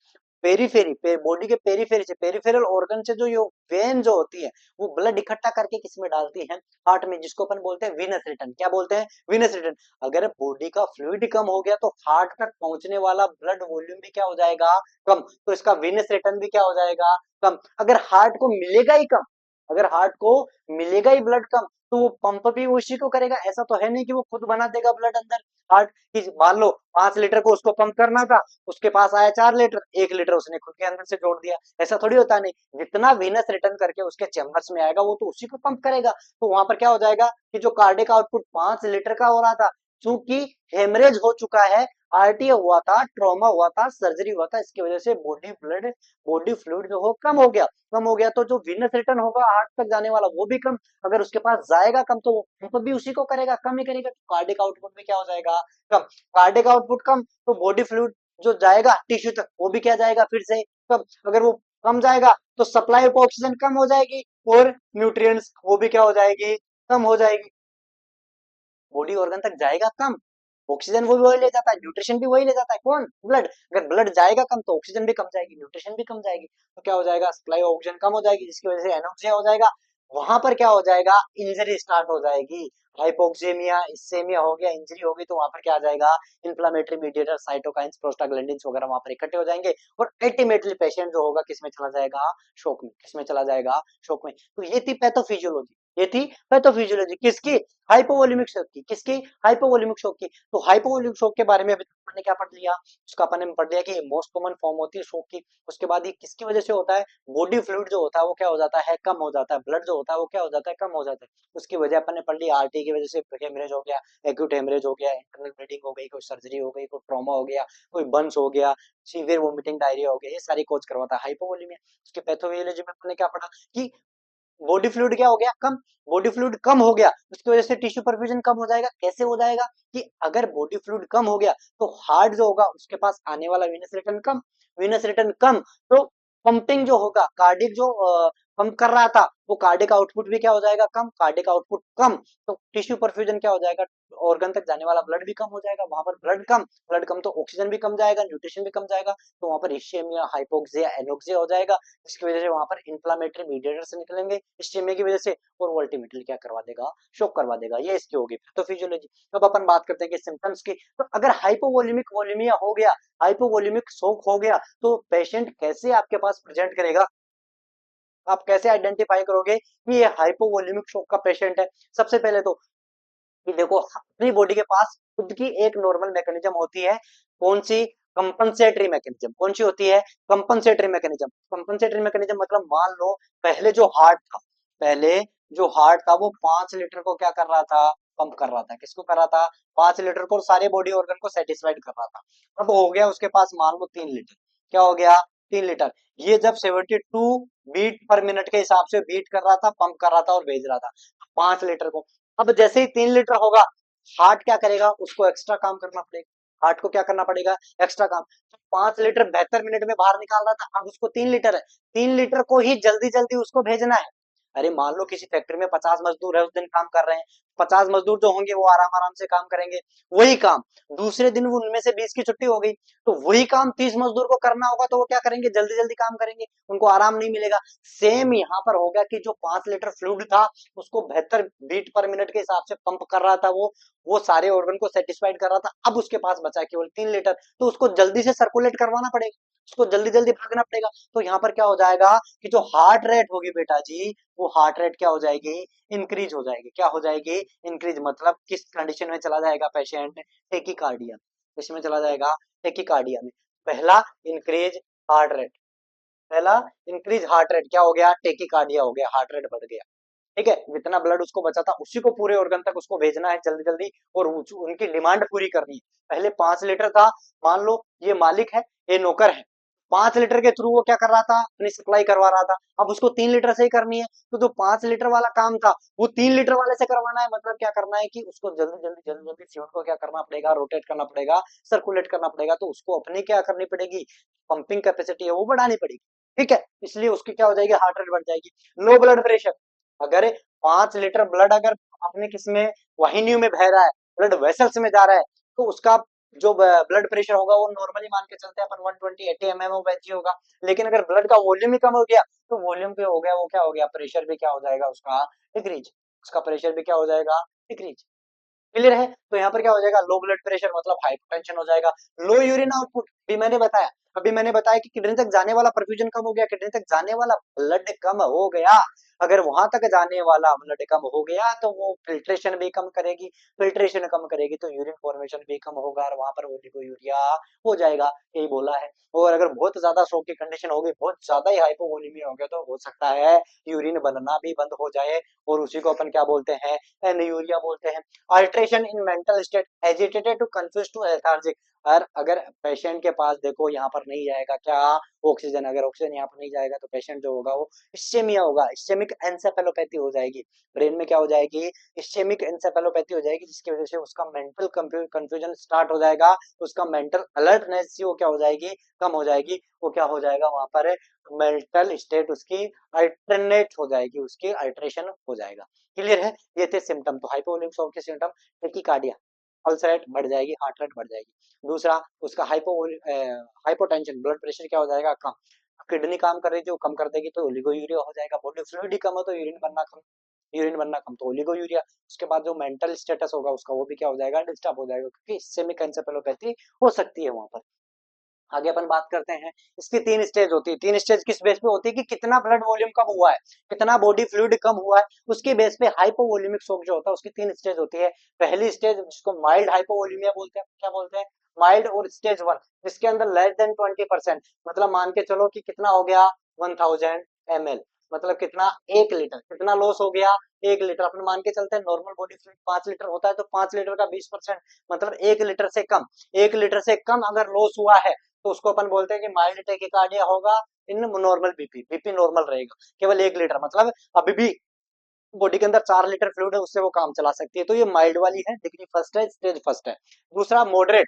Speaker 1: बॉडी के पेरीफेरी से, पेरिफेरल ऑर्गन से जो ये वेन जो होती है वो ब्लड इकट्ठा करके किस में डालती है, हार्ट में, जिसको अपन बोलते हैं विनस रिटर्न। क्या बोलते हैं, विनस रिटर्न। अगर बॉडी का फ्लूइड कम हो गया तो हार्ट तक पहुंचने वाला ब्लड वॉल्यूम भी क्या हो जाएगा, कम, तो इसका विनस रिटर्न भी क्या हो जाएगा, कम। अगर हार्ट को मिलेगा ही कम, अगर हार्ट को मिलेगा ही ब्लड कम, तो वो पंप भी उसी को करेगा। ऐसा तो है नहीं कि वो खुद बना देगा ब्लड अंदर। हार्ट की मान लो 5 लीटर को उसको पंप करना था, उसके पास आया 4 लीटर, 1 लीटर उसने खुद के अंदर से जोड़ दिया, ऐसा थोड़ी होता। नहीं, जितना वीनस रिटर्न करके उसके चैम्बर्स में आएगा वो तो उसी को पंप करेगा। तो वहां पर क्या हो जाएगा कि जो कार्डियक आउटपुट 5 लीटर का हो रहा था, चूंकि हेमरेज हो चुका है, आरटीए हुआ था, ट्रॉमा हुआ था, सर्जरी हुआ था, इसकी वजह से बॉडी फ्लूइड जो हो कम हो गया, तो जो वीनस रिटर्न होगा हार्ट तक जाने वाला वो भी कम। अगर उसके पास जाएगा कम तो वो पंप भी उसी को करेगा, कम ही करेगा, तो कार्डियक आउटपुट भी क्या हो जाएगा, कम। कार्डियक आउटपुट कम तो बॉडी फ्लूइड जो जाएगा टिश्यू तक वो भी क्या जाएगा फिर से कम। अगर वो कम जाएगा तो सप्लाई ऑफ ऑक्सीजन कम हो जाएगी और न्यूट्रिएंट्स वो भी क्या हो जाएगी, कम हो जाएगी। बॉडी ऑर्गन तक जाएगा कम, ऑक्सीजन वो भी वही ले जाता है, न्यूट्रिशन भी वही ले जाता है, कौन, ब्लड। अगर ब्लड जाएगा कम तो ऑक्सीजन भी कम जाएगी, न्यूट्रिशन भी कम जाएगी, तो क्या हो जाएगा, सप्लाई ऑक्सीजन कम हो जाएगी, जिसकी वजह से एनोक्सिया हो जाएगा। वहां पर क्या हो जाएगा, इंजरी स्टार्ट हो जाएगी, हाइपोक्सेमिया, इस्सेमिया हो गया, इंजरी हो गई, तो वहां पर क्या आ जाएगा, इन्फ्लामेटरी मीडिएटर, साइटोकाइंस, प्रोस्टाग्लैंडिन्स वगैरह वहां पर इकट्ठे हो जाएंगे, और अल्टीमेटली पेशेंट जो होगा किसमें चला जाएगा, शोक में। किसमें चला जाएगा, शोक में। तो ये थी पैथोफिजियोलॉजी, ये थी पैथोफिजियोलॉजी किसकी, हाइपोवोल्यूमिक शॉक की। किसकी, हाइपोवोल्यूमिक शॉक की। तो हाइपोवोल्यूमिक शॉक के बारे में अभी तक हमने क्या पढ़ लिया, उसका अपन ने पढ़ लिया कि ये मोस्ट कॉमन फॉर्म होती है शॉक की। उसके बाद ये किसकी वजह से होता है, बॉडी फ्लूइड जो होता है वो क्या हो जाता है, कम हो जाता है, ब्लड जो होता है वो क्या हो जाता है, कम हो जाता है। उसकी वजह अपन ने पढ़ ली, आरटी की वजह से हेमरेज हो गया, एक्यूट हेमरेज हो गया, इंटरनल ब्लीडिंग हो गई, कोई सर्जरी हो गई, कोई ट्रॉमा हो गया, कोई बर्न्स हो गया, सीवियर वोमिटिंग, डायरिया हो गया, ये सारी कोज करवाता है हाइपोवोल्यूमिया। उसके पैथोफिजियोलॉजी में हमने क्या पढ़ा कि बॉडी फ्लूइड क्या हो गया, कम। बॉडी फ्लूइड कम हो गया, उसकी वजह से टिश्यू परफ्यूजन कम हो जाएगा। कैसे हो जाएगा कि अगर बॉडी फ्लूइड कम हो गया तो हार्ट जो होगा उसके पास आने वाला वीनस रिटर्न कम, तो पंपिंग जो होगा, कार्डिक जो पंप कर रहा था वो कार्डिक आउटपुट भी क्या हो जाएगा, कम। कार्डिक आउटपुट कम तो टिश्यू परफ्यूजन क्या हो जाएगा, ऑर्गन तक जाने वाला ब्लड भी कम हो जाएगा, वहां पर ब्लड कम तो ऑक्सीजन भी कम जाएगा, न्यूट्रिशन भी कम जाएगा, तो वहां पर इस्चेमिया, हाइपोक्सिया, एनोक्सिया हो जाएगा, जिसकी वजह से वहां पर इन्फ्लामेटरी मीडिएटर्स निकलेंगे इस्चेमिया की वजह से, और वो अल्टीमेटली क्या करवा देगा, शॉक करवा देगा। ये इसकी होगी पैथोफिजियोलॉजी। अब अपन बात करते हैं कि सिम्टम्स की। तो अगर हाइपोवोल्यूमिक वोलेमिया हो गया, हाइपोवोल्यूमिक शॉक हो गया, तो पेशेंट कैसे आपके पास प्रेजेंट करेगा, आप कैसे आइडेंटिफाई करोगे कि ये हाइपोवोल्यूमिक शॉक का पेशेंट है। सबसे पहले तो कि देखो अपनी बॉडी के पास खुद की एक नॉर्मल मैकेनिज्म होती है, कौन सी, कंपनसेटरी मैकेनिज्म। कौन सी होती है, कंपनसेटरी मैकेनिज्म। कंपनसेटरी मैकेनिज्म मतलब मान लो पहले जो हार्ट था, पहले जो हार्ट था वो 5 लीटर को क्या कर रहा था, पंप कर रहा था। किसको कर रहा था, 5 लीटर को, सारे बॉडी ऑर्गन को सेटिस्फाइड कर रहा था। अब हो गया उसके पास मान लो 3 लीटर। क्या हो गया, 3 लीटर। ये जब 72 बीट पर मिनट के हिसाब से बीट कर रहा था, पंप कर रहा था और भेज रहा था 5 लीटर को। अब जैसे ही 3 लीटर होगा, हार्ट क्या करेगा, उसको एक्स्ट्रा काम करना पड़ेगा। हार्ट को क्या करना पड़ेगा, एक्स्ट्रा काम। तो 5 लीटर 72 मिनट में बाहर निकाल रहा था, अब उसको 3 लीटर है, 3 लीटर को ही जल्दी जल्दी उसको भेजना है। अरे मान लो किसी फैक्ट्री में 50 मजदूर है, उस दिन काम कर रहे हैं, 50 मजदूर जो होंगे वो आराम आराम से काम करेंगे, वही काम दूसरे दिन वो उनमें से 20 की छुट्टी हो गई, तो वही काम 30 मजदूर को करना होगा, तो वो क्या करेंगे, जल्दी जल्दी काम करेंगे, उनको आराम नहीं मिलेगा। सेम यहाँ पर हो गया कि जो 5 लीटर फ्लूइड था उसको 72 बीट पर मिनट के हिसाब से पंप कर रहा था, वो सारे ऑर्गन को सेटिस्फाइड कर रहा था। अब उसके पास बचा केवल 3 लीटर, तो उसको जल्दी से सर्कुलेट करवाना पड़ेगा, उसको जल्दी जल्दी भागना पड़ेगा। तो यहाँ पर क्या हो जाएगा कि जो हार्ट रेट होगी बेटा जी, वो हार्ट रेट क्या हो जाएगी, इंक्रीज हो जाएगी। क्या हो जाएगी, इंक्रीज। मतलब किस कंडीशन में चला जाएगा पेशेंट, टेकिकार्डिया। इसमें चला जाएगा टेकिकार्डिया में। पहला इंक्रीज हार्ट रेट, पहला इंक्रीज हार्ट रेट क्या हो गया, टेकिकार्डिया हो गया, हार्ट रेट बढ़ गया। ठीक है, जितना ब्लड उसको बचा था उसी को पूरे ऑर्गन तक उसको भेजना है जल्दी जल्दी, और उनकी डिमांड पूरी करनी है। पहले 5 लीटर था, मान लो ये मालिक है, ये नौकर है, 5 लीटर के थ्रू वो क्या कर रहा था, अपनी सप्लाई करवा रहा था, अब उसको 3 लीटर से ही करनी है, तो जो 5 लीटर वाला काम था वो 3 लीटर वाले से करवाना है। मतलब क्या करना है कि उसको जल्दी फ्लूइड को क्या करना पड़ेगा, रोटेट करना पड़ेगा, सर्कुलेट करना पड़ेगा, तो उसको अपनी क्या करनी पड़ेगी, पंपिंग कैपेसिटी है वो बढ़ानी पड़ेगी। ठीक है, इसलिए उसकी क्या हो जाएगी, हार्ट रेट बढ़ जाएगी। लो ब्लड प्रेशर, अगर 5 लीटर ब्लड अगर अपने किसमें, वाहिनियों में बह रहा है, ब्लड वेसल्स में जा रहा है, तो उसका जो ब्लड प्रेशर होगा वो नॉर्मली मान के चलते हैं अपन 120 80 mmHg होगा। लेकिन अगर ब्लड का वॉल्यूम ही कम हो गया, तो वॉल्यूम पे हो गया वो क्या हो गया, प्रेशर भी क्या हो जाएगा उसका, डिक्रीज। उसका प्रेशर भी क्या हो जाएगा, डिक्रीज। क्लियर है, तो यहाँ पर क्या हो जाएगा, लो ब्लड प्रेशर मतलब हाइपरटेंशन हो जाएगा। लो यूरिन आउटपुट, अभी मैंने बताया कि किडनी तक जाने वाला परफ्यूजन कम हो गया, किडनी तक जाने वाला ब्लड कम हो गया। अगर वहां तक जाने वाला ब्लड कम हो गया तो वो फिल्ट्रेशन भी कम करेगी, फिल्ट्रेशन कम करेगी तो यूरिन फॉर्मेशन भी कम होगा और वहां पर ओलिगोयूरिया हो जाएगा, यही बोला है। और अगर बहुत ज्यादा स्ट्रोक की कंडीशन होगी, बहुत ज्यादा ही हाइपोवोलेमिया हो गया, तो हो सकता है यूरिन बनना भी बंद हो जाए, और उसी को अपन क्या बोलते हैं, एनयूरिया बोलते हैं। Alteration in mental state, agitated to confuse to lethargic. और अगर पेशेंट के पास देखो यहाँ पर नहीं जाएगा क्या, ऑक्सीजन, अगर ऑक्सीजन यहाँ पर नहीं जाएगा तो पेशेंट जो होगा वो इस्चेमिया होगा, इस्चेमिक एन्सेफेलोपैथी हो जाएगी, ब्रेन में क्या हो जाएगी, इस्चेमिक एन्सेफेलोपैथी हो जाएगी, जिसकी वजह से उसका मेंटल कंफ्यूजन स्टार्ट हो जाएगा, उसका मेंटल अलर्टनेस वो क्या हो जाएगी, कम हो जाएगी, वो क्या हो जाएगा वहां पर, मेंटल स्टेट उसकी अल्टरनेट हो जाएगी, उसकी अल्टरेशन हो जाएगा। क्लियर है, ये थे सिम्टम। तो हाइपोवोलेमिक शॉक के सिम्टम, टेकिकार्डिया, पल्स रेट बढ़ जाएगी, हार्ट रेट बढ़ जाएगी। दूसरा उसका हाइपोटेंशन, ब्लड प्रेशर क्या हो जाएगा, कम। किडनी काम कर रही थी वो कम कर देगी तो ओलिगोयूरिया हो जाएगा। बॉडी फ्लूइड ही कम हो तो यूरिन बनना कम, यूरिन बनना कम तो ओलिगोयूरिया। उसके बाद जो मेंटल स्टेटस होगा उसका वो भी क्या हो जाएगा, डिस्टर्ब हो जाएगा, क्योंकि इस्चेमिक एन्सेफेलोपैथी हो सकती है वहां पर। आगे अपन बात करते हैं, इसकी 3 स्टेज होती है। 3 स्टेज किस बेस पे होती है, कि कितना ब्लड वॉल्यूम कम हुआ है, कितना बॉडी फ्लूइड कम हुआ है, उसके बेस पे हाइपोवोल्यूमिक शॉक जो होता है उसकी 3 स्टेज होती है। पहली स्टेज जिसको माइल्ड हाइपोवोल्यूमिया बोलते हैं, क्या बोलते हैं, माइल्ड, और स्टेज 1 जिसके अंदर लेस देन 20%, मतलब मान के चलो कि कितना हो गया, 1000 ml, मतलब कितना, 1 लीटर, कितना लॉस हो गया, 1 लीटर। अपन मान के चलते हैं नॉर्मल बॉडी फ्लूइड 5 लीटर होता है, तो 5 लीटर का 20%, मतलब 1 लीटर से कम, 1 लीटर से कम अगर लॉस हुआ है तो उसको अपन बोलते हैं कि माइल्ड टेकिकार्डिया होगा in normal BP, BP normal रहेगा, केवल 1 लीटर, मतलब अभी भी बॉडी के अंदर 4 लीटर फ्लूइड है, उससे वो काम चला सकती है। तो ये माइल्ड वाली है, डिग्री फर्स्ट है, स्टेज फर्स्ट है। दूसरा मॉडरेट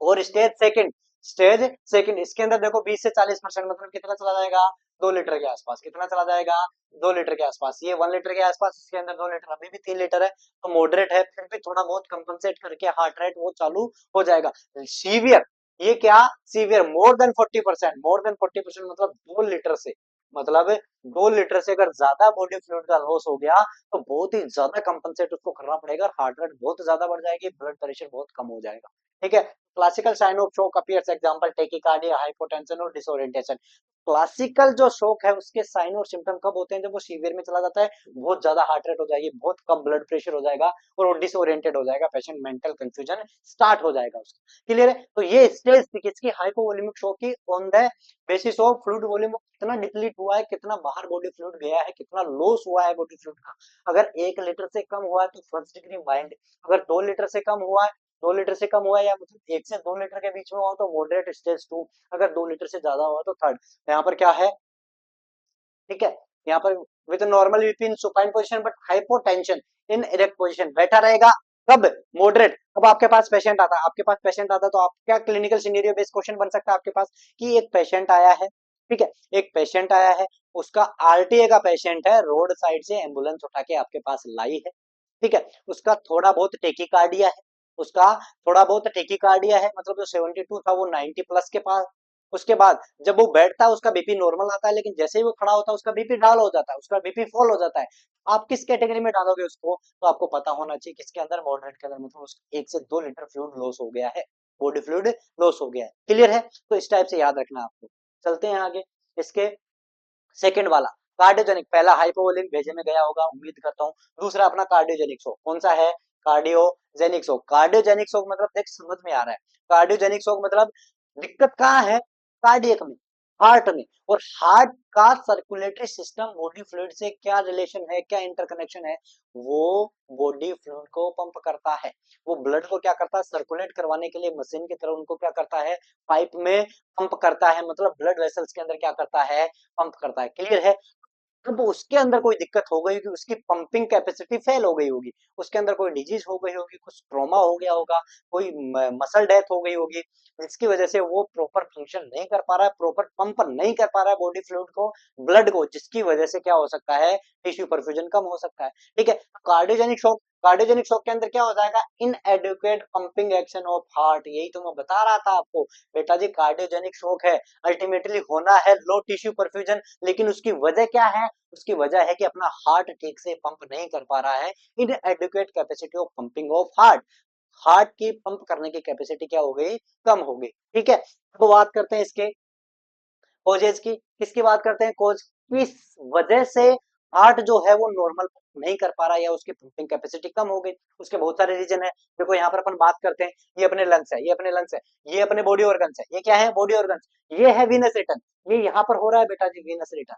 Speaker 1: और स्टेज सेकंड, इसके अंदर देखो 20 से 40%, मतलब कितना चला जाएगा, 2 लीटर के आसपास, कितना चला जाएगा, 2 लीटर के आसपास, ये 1 लीटर के आसपास, इसके अंदर 2 लीटर, अभी भी 3 लीटर है, तो मॉडरेट है, फिर भी थोड़ा बहुत कंपनसेट करके हार्ट रेट वो चालू हो जाएगा। सीवियर, ये क्या, सीवियर मोर देन 40%, मतलब 2 लीटर से, मतलब 2 लीटर से अगर ज्यादा बॉडी फ्लूइड का लॉस हो गया तो बहुत ही ज्यादा कंपनसेट उसको करना पड़ेगा, हार्ट रेट बहुत ज्यादा बढ़ जाएगी, ब्लड प्रेशर बहुत कम हो जाएगा। ठीक है, क्लासिकल साइन ऑफ शोक अपीयर्स, एग्जांपल टेकिकार्डिया, हाइपोटेंशन और डिसोरिएंटेशन। क्लासिकल जो शोक है उसके साइन और सिम्टम कब होते हैं, जब वो सीवियर में चला जाता है, बहुत ज्यादा हार्ट रेट हो जाएगी, बहुत कम ब्लड प्रेशर हो जाएगा, और वो डिसोरिएंटेड हो जाएगा, पेशेंट मेंटल कंफ्यूजन स्टार्ट हो जाएगा उसका। क्लियर है, तो ये स्टेज थी किसकी, हाइपोवोलेमिक शोक की, on the basis of fluid volume, कितना डिप्लीट हुआ है, कितना बाहर बॉडी फ्लूइड गया है, कितना लॉस हुआ है बॉडी फ्लूइड का। अगर 1 लीटर से कम हुआ है तो फर्स्ट डिग्री माइल्ड, अगर 2 लीटर से कम हुआ है, 2 लीटर से कम हुआ है या मतलब 1 से 2 लीटर के बीच में हुआ तो मॉडरेट स्टेज 2, अगर 2 लीटर से ज्यादा हुआ तो थर्ड। यहाँ पर क्या है, ठीक है, यहाँ पर with normal BP in supine position but hypotension in erect position, बैठा रहेगा, कब, मॉडरेट। अब आपके पास पेशेंट आता है तो आप क्या क्लिनिकल सिनेरियो बेस्ड क्वेश्चन बन सकता है आपके पास, कि एक पेशेंट आया है, ठीक है, एक पेशेंट आया है, उसका आरटीए का पेशेंट है, रोड साइड से एम्बुलेंस उठा के आपके पास लाई है, ठीक है, उसका थोड़ा बहुत टेकिकार्डिया है, उसका थोड़ा बहुत टेकिकार्डिया है, मतलब जो 72 था वो 90 प्लस के पास। उसके बाद जब वो बैठता है उसका बीपी नॉर्मल आता है, लेकिन जैसे ही वो खड़ा होता है उसका बीपी डाल हो जाता है, उसका बीपी फॉल हो जाता है। आप किस कैटेगरी में डालोगे उसको, तो आपको पता होना चाहिए किसके अंदर, मॉडरेट के अंदर, मतलब उसका 1 से 2 लीटर फ्लूइड लॉस हो गया है, बॉडी फ्लूइड लॉस हो गया है। क्लियर है, तो इस टाइप से याद रखना आपको। चलते हैं आगे, इसके सेकंड वाला कार्डियोजेनिक, पहला हाइपोवोलिक भेजे में गया होगा उम्मीद करता हूँ। दूसरा अपना कार्डियोजेनिक शोक, कौन सा है, कार्डियोजेनिक शोक। कार्डियोजेनिक शोक मतलब देख समझ में आ रहा है, कार्डियोजेनिक शोक मतलब दिक्कत कहाँ है, कार्डियक में। हार्ट में। और हार्ट का सर्कुलेटरी सिस्टम बॉडी फ्लूइड से क्या रिलेशन है, क्या इंटरकनेक्शन है, वो बॉडी फ्लूइड को पंप करता है। वो ब्लड को क्या करता है, सर्कुलेट करवाने के लिए मशीन की तरह उनको क्या करता है, पाइप में पंप करता है, मतलब ब्लड वेसल्स के अंदर क्या करता है, पंप करता है। क्लियर है। अब उसके अंदर कोई दिक्कत हो गई होगी, उसकी पंपिंग कैपेसिटी फेल हो गई होगी, उसके अंदर कोई डिजीज हो गई होगी, कुछ ट्रॉमा हो गया होगा, कोई मसल डेथ हो गई होगी, जिसकी वजह से वो प्रॉपर फंक्शन नहीं कर पा रहा है, प्रॉपर पंप नहीं कर पा रहा है बॉडी फ्लूइड को, ब्लड को, जिसकी वजह से क्या हो सकता है, टिश्यू परफ्यूजन कम हो सकता है। ठीक है। कार्डियोजेनिक शॉक, कार्डियोजेनिक शॉक के अंदर क्या हो जाएगा, inadequate pumping action of heart. यही तो मैं बता रहा था आपको बेटा जी, कार्डियोजेनिक शॉक है, अल्टीमेटली होना है लो टिश्यू परफ्यूजन, लेकिन उसकी वजह क्या है, उसकी वजह है कि अपना हार्ट ठीक से पंप नहीं कर पा रहा है, inadequate capacity of pumping of heart, heart की पंप करने की कैपेसिटी क्या हो गई, कम हो गई। ठीक है। अब बात करते हैं इसके कोजेज की, किसकी बात करते हैं, कोज, किस वजह से हार्ट जो है वो नॉर्मल नहीं कर पा रहा है या उसकी पंपिंग कैपेसिटी कम हो गई। उसके बहुत सारे रीजन है। देखो यहाँ पर अपन बात करते हैं, ये अपने लंग्स है, ये अपने लंग्स है, ये अपने बॉडी ऑर्गन्स है, ये क्या है, बॉडी ऑर्गन्स, ये है वीनस रिटर्न, ये यहाँ पर हो रहा है बेटा जी वीनस रिटर्न,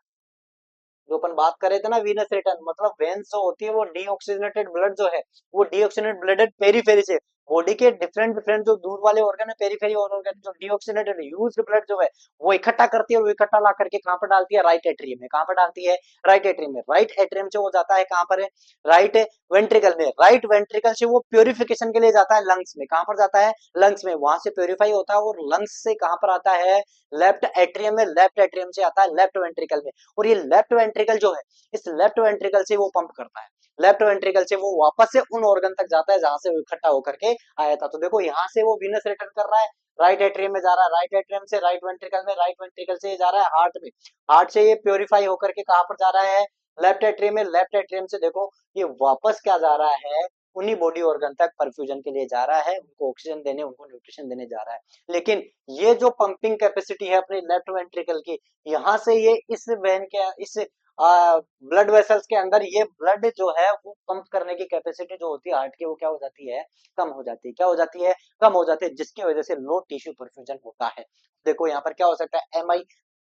Speaker 1: जो अपन बात कर रहे थे ना, वीनस रिटर्न मतलब वेन्स जो होती है वो डीऑक्सीजनेटेड ब्लड जो है, वो डीऑक्सीजनेटेड ब्लडेड पेरीफेरी से, बॉडी के डिफरेंट डिफरेंट जो दूर वाले ऑर्गन है पेरीफेरी और ऑर्गन जो डीऑक्सीजनेटेड यूज्ड ब्लड जो है वो इकट्ठा करती है, और वो इकट्ठा ला करके कहां पर डालती है, राइट एट्रियम में। कहां पर डालती है, राइट एट्रियम में। राइट एट्रियम से वो जाता है कहां पर है, राइट वेंट्रिकल में। राइट वेंट्रिकल से वो प्योरिफिकेशन के लिए जाता है लंग्स में। कहां पर जाता है, लंग्स में, वहां से प्योरीफाई होता है, और लंग्स से कहां पर आता है, लेफ्ट एट्रियम में, लेफ्ट एट्रियम से आता है लेफ्ट वेंट्रिकल में। और ये लेफ्ट वेंट्रिकल जो है, इस लेफ्ट वेंट्रिकल से वो पंप करता है, लेफ्ट वेंट्रिकल से वो वापस से उन ऑर्गन तक जाता है जहां से वो इकट्ठा होकर के आया था। तो देखो यहाँ से वो वीनस रिटर्न कर रहा है, राइट एट्रियम में जा रहा है, राइट एट्रियम से राइट वेंट्रिकल में, राइट वेंट्रिकल से ये जा रहा है हार्ट में, हार्ट से ये प्योरीफाई होकर के कहां पर जा रहा है, लेफ्ट एट्रियम में, लेफ्ट एट्रियम से देखो ये वापस क्या जा रहा है, उन्हीं बॉडी ऑर्गन तक परफ्यूजन के लिए जा रहा है, उनको ऑक्सीजन देने, उनको न्यूट्रिशन देने जा रहा है। लेकिन ये जो पंपिंग कैपेसिटी है अपनी लेफ्ट वेंट्रिकल की, यहाँ से ये इस वेन के, इस ब्लड वेसल्स के अंदर ये ब्लड जो है वो पंप करने की कैपेसिटी जो होती है हार्ट की, वो क्या हो जाती है, कम हो जाती है। क्या हो जाती है, कम हो जाती है, जिसकी वजह से लो टिश्यू परफ्यूजन होता है। देखो यहाँ पर क्या हो सकता है, एमआई,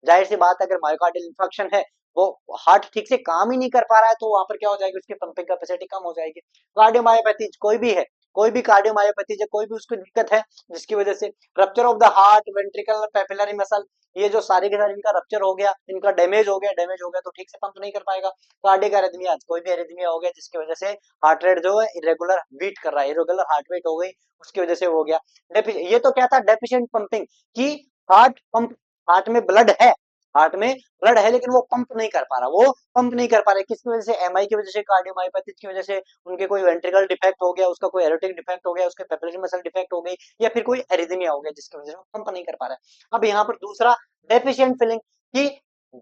Speaker 1: जाहिर सी बात है अगर मायोकार्डियल इंफेक्शन है, वो हार्ट ठीक से काम ही नहीं कर पा रहा है, तो वहां पर क्या हो जाएगी, उसकी पंपिंग कैपेसिटी कम हो जाएगी। कार्डियोमायोपैथी कोई भी है, कोई भी कार्डियोमायोपैथी है, कोई भी उसको दिक्कत है, जिसकी वजह से rupture of the heart, ventricle, papillary muscle, ये जो सारे के सारे इनका रप्चर हो गया, इनका डैमेज हो गया, डैमेज हो गया तो ठीक से पंप नहीं कर पाएगा। कार्डियक एरिथमिया, कोई भी एरिथमिया हो गया जिसकी वजह से हार्ट रेट जो है इरेगुलर बीट कर रहा है, इरेगुलर हार्ट बीट हो गई, उसकी वजह से हो गया। ये तो क्या था, डेफिशिएंट पंपिंग, कि हार्ट पंप, हार्ट में ब्लड है, हार्ट में ब्लड है लेकिन वो पंप नहीं कर पा रहा, वो पंप नहीं कर पा रहा, किसकी वजह से, एमआई की वजह से, कार्डियोमायोपैथी की वजह से, उनके कोई वेंट्रिकल डिफेक्ट हो गया, उसका कोई एरोटिक डिफेक्ट हो गया, उसके पेपिलरी मसल डिफेक्ट हो गई, या फिर कोई एरिथमिया हो गया जिसकी वजह से वो पंप नहीं कर पा रहा है। अब यहाँ पर दूसरा डेफिशिएंट फिलिंग, कि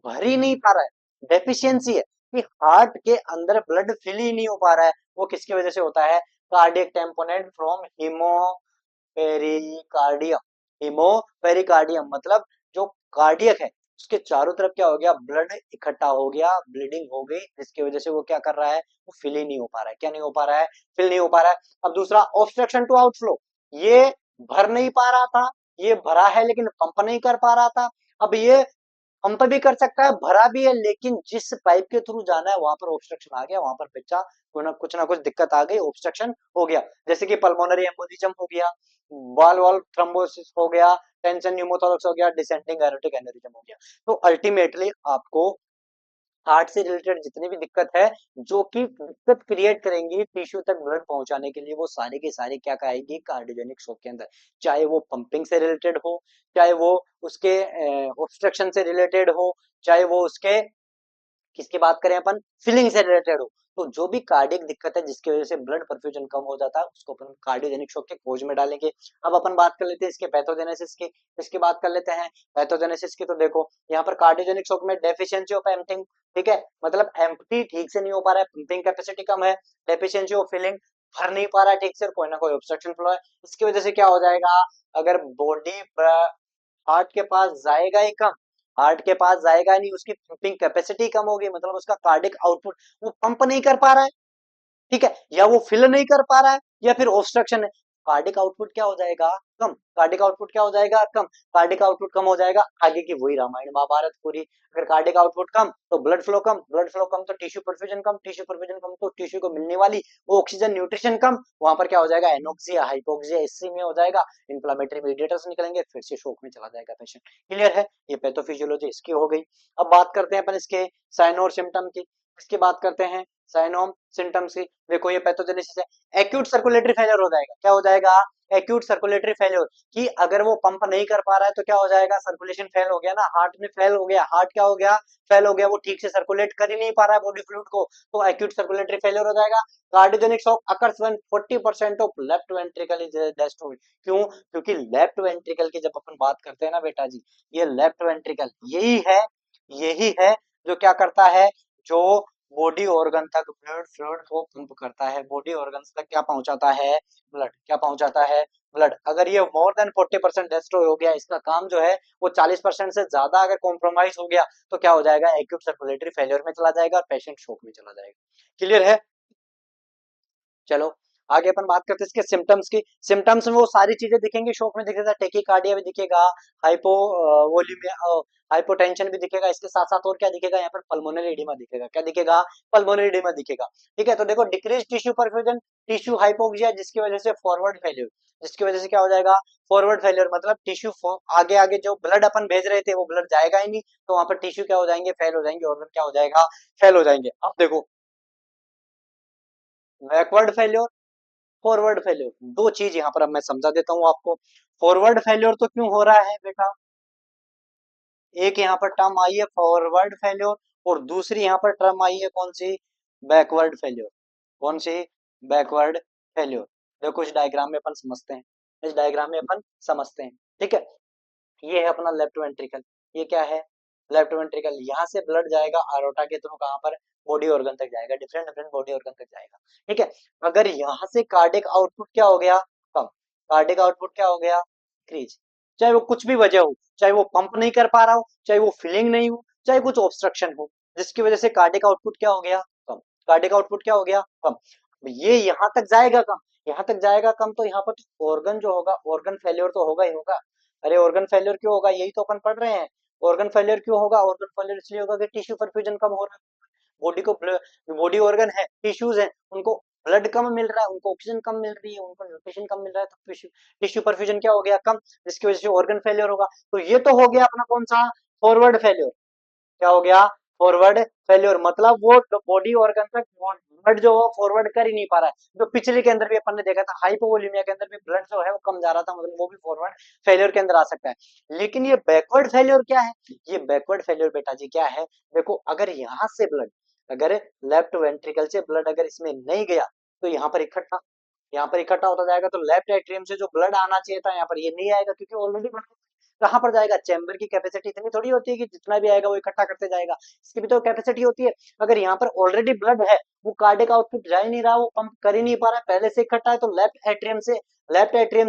Speaker 1: भर ही नहीं पा रहा है, डेफिशिएंसी है कि हार्ट के अंदर ब्लड फिल ही नहीं हो पा रहा है, वो किसकी वजह से होता है, cardiac tamponade from hemopericardium, hemopericardium मतलब जो कार्डियक है उसके चारों तरफ क्या हो गया, ब्लड इकट्ठा हो गया, ब्लीडिंग हो गई, जिसकी वजह से वो क्या कर रहा है, वो फिल ही नहीं हो पा रहा है। क्या नहीं हो पा रहा है, फिल नहीं हो पा रहा है। अब दूसरा ऑब्स्ट्रक्शन टू आउटफ्लो, ये भर नहीं पा रहा था, ये भरा है लेकिन पंप नहीं कर पा रहा था। अब ये पंप भी कर सकता है, भरा भी है, लेकिन जिस पाइप के थ्रू जाना है वहां पर ऑब्स्ट्रक्शन आ गया, वहां पर बच्चा कुछ ना कुछ दिक्कत आ गई, ऑब्स्ट्रक्शन हो गया, जैसे कि पल्मोनरी एम्बोलिज्म हो गया, वॉल वॉल थ्रोम्बोसिस हो गया, टेंशन न्यूमोथोरक्स हो गया, डिसेंडिंग एरोटिक एनेरिज्म हो गया। तो अल्टीमेटली आपको हार्ट से रिलेटेड जितनी भी दिक्कत है, जो कि दिक्कत क्रिएट करेंगी टिश्यू तक ब्लड पहुंचाने के लिए, वो सारे के सारे क्या कहेगी, कार्डियोजेनिक शॉक के अंदर, चाहे वो पंपिंग से रिलेटेड हो, चाहे वो उसके ऑब्स्ट्रक्शन से रिलेटेड हो, चाहे वो उसके, किसकी बात करें अपन, फिलिंग से रिलेटेड हो। तो जो भी कार्डियक दिक्कत है जिसकी वजह से ब्लड परफ्यूजन कम हो जाता है, उसको अपन कार्डियोजेनिक शॉक के खोज में डालेंगे। अब अपन बात कर लेते हैं इसके पैथोजेनेसिस की, इसकी बात कर लेते हैं पैथोजेनेसिस की। तो देखो यहाँ पर कार्डियोजेनिक शॉक में डेफिशिएंसी ऑफ एम्पटिंग, ठीक है, मतलब एम्प्टी ठीक से नहीं हो पा रहा है, पंपिंग कैपेसिटी कम है, डेफिशिएंसी ऑफ फिलिंग, भर नहीं पा रहा है ठीक से, कोई ना कोई ऑब्स्ट्रक्शन फ्लो है, इसकी वजह से क्या हो जाएगा, अगर बॉडी हार्ट के पास जाएगा ही कम, हार्ट के पास जाएगा नहीं, उसकी पंपिंग कैपेसिटी कम होगी, मतलब उसका कार्डिक आउटपुट वो पंप नहीं कर पा रहा है, ठीक है, या वो फिल नहीं कर पा रहा है, या फिर ऑब्स्ट्रक्शन है। कार्डिक आउटपुट क्या हो जाएगा, कम। कार्डिक आउटपुट क्या हो जाएगा, कम। कार्डिक आउटपुट कम हो जाएगा, आगे की वही रामायण महाभारत पूरी। अगर कार्डिक आउटपुट कम तो ब्लड फ्लो कम, ब्लड फ्लो कम तो टिश्यू परफ्यूजन कम, टिश्यू परफ्यूजन कम तो टिश्यू को मिलने वाली ऑक्सीजन न्यूट्रिशन कम, वहां पर क्या हो जाएगा, एनोक्सिया, हाइपोक्सिया, इस्कीमिया हो जाएगा, इन्फ्लेमेटरी मीडिएटर्स निकलेंगे, फिर से शोक में चला जाएगा पेशेंट। क्लियर है, ये पैथोफिजियोलॉजी इसकी हो गई। अब बात करते हैं अपन इसके साइन और सिम्टम की। इसकी बात करते हैं साइन और सिम्टम्स की। देखो ये पैथोजेनेसिस है, एक्यूट सर्कुलेटरी फेलियर हो जाएगा। क्या हो जाएगा, एक्यूट सर्कुलेटरी फेलियर, कि अगर वो पंप नहीं कर पा रहा है तो क्या हो जाएगा, सर्कुलेशन फेल हो गया ना, हार्ट में फेल हो गया, हार्ट क्या हो गया, फेल हो गया, वो ठीक से सर्कुलेट कर ही नहीं पा रहा है बॉडी फ्लूइड को, तो एक्यूट सर्कुलेटरी फेलियर हो जाएगा। Cardiogenic shock occurs when 40% of left ventricle is destroyed. क्यों, क्योंकि लेफ्ट वेंट्रिकल की जब अपन बात करते हैं ना बेटा जी, ये लेफ्ट वेंट्रिकल यही है जो क्या करता है, जो बॉडी ऑर्गन तक ब्लड फ्लूइड को पंप करता है, बॉडी ऑर्गन्स तक क्या पहुंचाता है, ब्लड। क्या पहुंचाता है, ब्लड। अगर ये मोर देन 40% डिस्ट्रॉय हो गया, इसका काम जो है वो 40% से ज्यादा अगर कॉम्प्रोमाइज हो गया, तो क्या हो जाएगा, एक्यूट सर्कुलेटरी फेलियर में चला जाएगा और पेशेंट शॉक में चला जाएगा। क्लियर है, चलो आगे अपन बात करते हैं इसके सिम्टम्स की। सिम्टम्स में वो सारी चीजें दिखेंगी, शॉक में दिखेगा, टेकिकार्डिया भी दिखेगा, हाइपो वोल्यूमिया, हाइपोटेंशन भी दिखेगा, इसके साथ साथ और क्या दिखेगा, यहाँ पर पल्मोनरी एडिमा दिखेगा। क्या दिखेगा, पल्मोनरी एडिमा दिखेगा। ठीक है, तो देखो decrease tissue perfusion, tissue hypoxia, जिसकी वजह से फॉरवर्ड फेलियर, जिसकी वजह से क्या हो जाएगा, फॉरवर्ड फेलियर, मतलब टिश्यू आगे आगे जो ब्लड अपन भेज रहे थे वो ब्लड जाएगा ही नहीं, तो वहां पर टिश्यू क्या हो जाएंगे, फेल हो जाएंगे, ऑर्गन क्या हो जाएगा, फेल हो जाएंगे। अब देखो बैकवर्ड फेलियर, फॉरवर्ड फेल्योर, दो चीज यहाँ पर अब मैं समझा देता हूँ आपको। फॉरवर्ड फेल्योर तो क्यों हो रहा है बेटा, एक यहाँ पर टर्म आई है फॉरवर्ड फेल्योर, और दूसरी यहाँ पर टर्म आई है कौन सी, बैकवर्ड फेल्योर। कौन सी, बैकवर्ड फेल्योर। देखो इस डायग्राम में अपन समझते हैं, इस डायग्राम में अपन समझते हैं। ठीक है, ये है अपना लेफ्ट वेंट्रिकल, ये क्या है, लेफ्ट वेंट्रिकल। यहाँ से ब्लड जाएगा अरोटा के थ्रू, कहाँ पर, बॉडी ऑर्गन तक जाएगा, डिफरेंट डिफरेंट बॉडी ऑर्गन तक जाएगा। ठीक है, अगर यहाँ से कार्डिक आउटपुट क्या हो गया, कम, कार्डिक आउटपुट क्या हो गया, इंक्रीज, चाहे वो कुछ भी वजह हो, चाहे वो पंप नहीं कर पा रहा हो, चाहे वो फिलिंग नहीं हो, चाहे कुछ ऑब्स्ट्रक्शन हो, जिसकी वजह से कार्डिक आउटपुट क्या हो गया, कम। कार्डिक आउटपुट क्या हो गया, कम। ये यहाँ तक जाएगा कम, यहाँ तक जाएगा कम, तो यहाँ पर ऑर्गन जो होगा, ऑर्गन फेल्योर तो होगा ही होगा। अरे ऑर्गन फेलियर क्यों होगा, यही तो अपन पढ़ रहे हैं। ऑर्गन फेलियर क्यों होगा, ऑर्गन फेलियर इसलिए होगा कि टिश्यू परफ्यूजन कम हो रहा है, बॉडी को, बॉडी ऑर्गन है, टिश्यूज है, उनको ब्लड कम मिल रहा है, उनको ऑक्सीजन कम मिल रही है, उनको न्यूट्रिशन कम मिल रहा है, तो टिश्यू परफ्यूजन क्या हो गया, कम, जिसकी वजह से ऑर्गन फेलियर होगा। तो ये तो हो गया अपना कौन सा, फॉरवर्ड फेलियर। क्या हो गया, फॉरवर्ड फेल्योर, मतलब वो बॉडी ऑर्गन तक ब्लड जो है फॉरवर्ड कर ही नहीं पा रहा है। जो पिछले के अंदर भी अपन ने देखा था, हाइपोवोलीमिया के अंदर भी ब्लड जो है वो कम जा रहा था, मतलब वो भी फॉरवर्ड फेल्योर के अंदर आ सकता है। लेकिन ये बैकवर्ड फेल्योर क्या है, ये बैकवर्ड फेल्योर बेटा जी क्या है, देखो अगर यहाँ से ब्लड, अगर लेफ्ट वेंट्रिकल से ब्लड अगर इसमें नहीं गया, तो यहाँ पर इकट्ठा होता जाएगा, तो लेफ्ट एट्रियम से जो ब्लड आना चाहिए था यहाँ पर ये नहीं आएगा, क्योंकि ऑलरेडी कहाँ पर जाएगा, चैम्बर की कैपेसिटी इतनी थोड़ी होती है कि जितना भी आएगा वो इकट्ठा करते जाएगा, इसकी भी तो कैपेसिटी होती है। अगर यहाँ पर ऑलरेडी ब्लड है, वो कार्डियक आउटपुट जा ही नहीं रहा, वो पंप कर ही नहीं पा रहा है, पहले से इकट्ठा है, तो लेफ्ट एट्रियम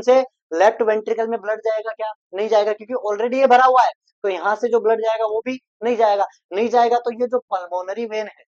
Speaker 1: से लेफ्ट वेंट्रिकल में ब्लड जाएगा क्या, नहीं जाएगा, क्योंकि ऑलरेडी ये भरा हुआ है। तो यहाँ से जो ब्लड जाएगा वो भी नहीं जाएगा, नहीं जाएगा, तो ये जो पल्मोनरी वेन है,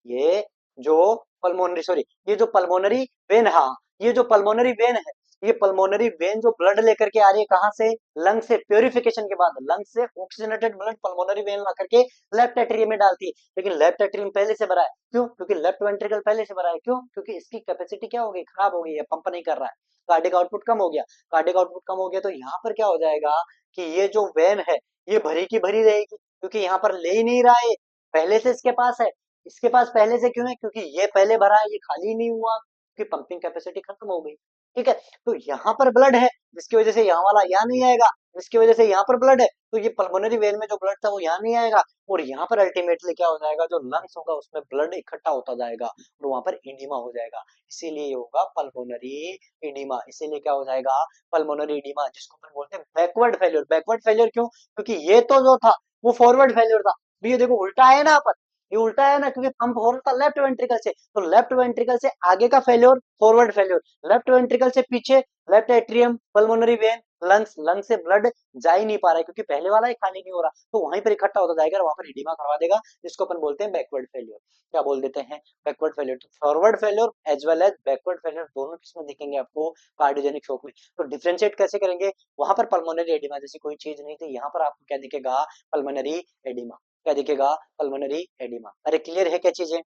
Speaker 1: ये जो ये जो पल्मोनरी वेन, हाँ, ये जो पल्मोनरी वेन है, ये पल्मोनरी वेन जो ब्लड लेकर के आ रही है कहाँ से, लंग से, प्योरिफिकेशन के बाद लंग से ऑक्सीजनेटेड ब्लड पल्मोनरी वेन ला करके लेफ्ट एट्रियम में डालती है। लेकिन लेफ्ट एट्रियम पहले से भरा है, क्यों, क्योंकि लेफ्ट वेंट्रिकल पहले से भरा है, क्यों, क्योंकि इसकी कैपेसिटी क्या हो गई, खराब हो गई है, पंप नहीं कर रहा है, कार्डिक आउटपुट कम हो गया। कार्डिक आउटपुट कम हो गया, तो यहाँ पर क्या हो जाएगा कि ये जो वेन है ये भरी की भरी रहेगी, क्योंकि यहाँ पर ले ही नहीं रहा है, पहले से इसके पास है। इसके पास पहले से क्यों है, क्योंकि ये पहले भरा है, ये खाली नहीं हुआ, क्योंकि पंपिंग कैपेसिटी खत्म हो गई। ठीक है, तो यहाँ पर ब्लड है, जिसकी वजह से यहाँ वाला यहाँ नहीं आएगा, जिसकी वजह से यहाँ पर ब्लड है, तो ये पल्मोनरी वेन में जो ब्लड था वो यहाँ नहीं आएगा, और यहाँ पर अल्टीमेटली क्या हो जाएगा, जो लंग्स होगा उसमें ब्लड इकट्ठा होता जाएगा, और वहां पर इडिमा हो जाएगा, इसीलिए होगा पल्मोनरी इडिमा। इसीलिए क्या हो जाएगा, पल्मोनरी इडिमा, जिसको अपन बोलते हैं बैकवर्ड फेलियर। बैकवर्ड फेलियर क्यों, क्योंकि ये तो जो था वो फॉरवर्ड फेलियर था, ये देखो उल्टा है ना, अपन ये उल्टा है ना, क्योंकि पंप हो रहा था लेफ्ट वेंट्रिकल से, तो लेफ्ट वेंट्रिकल से आगे का failure forward failure, left ventricle से पीछे left atrium pulmonary vein lung से ब्लड जा ही नहीं पा रहा है क्योंकि पहले वाला ही खाली नहीं हो रहा, तो वहीं पर इकट्ठा होता जाएगा और वहां पर एडिमा करवा देगा, जिसको अपन बोलते हैं बैकवर्ड फेलियर। क्या बोल देते हैं? Backward failure. तो forward failure as well as backward failure दोनों किसमें दिखेंगे आपको? कार्डियोजेनिक शॉक में। तो डिफरेंशिएट कैसे करेंगे? वहां पर पल्मोनरी एडिमा जैसी कोई चीज नहीं थी, यहाँ पर आपको क्या दिखेगा? Pulmonary oedema. क्या दिखेगा? Pulmonary oedema. अरे क्लियर है क्या चीजें?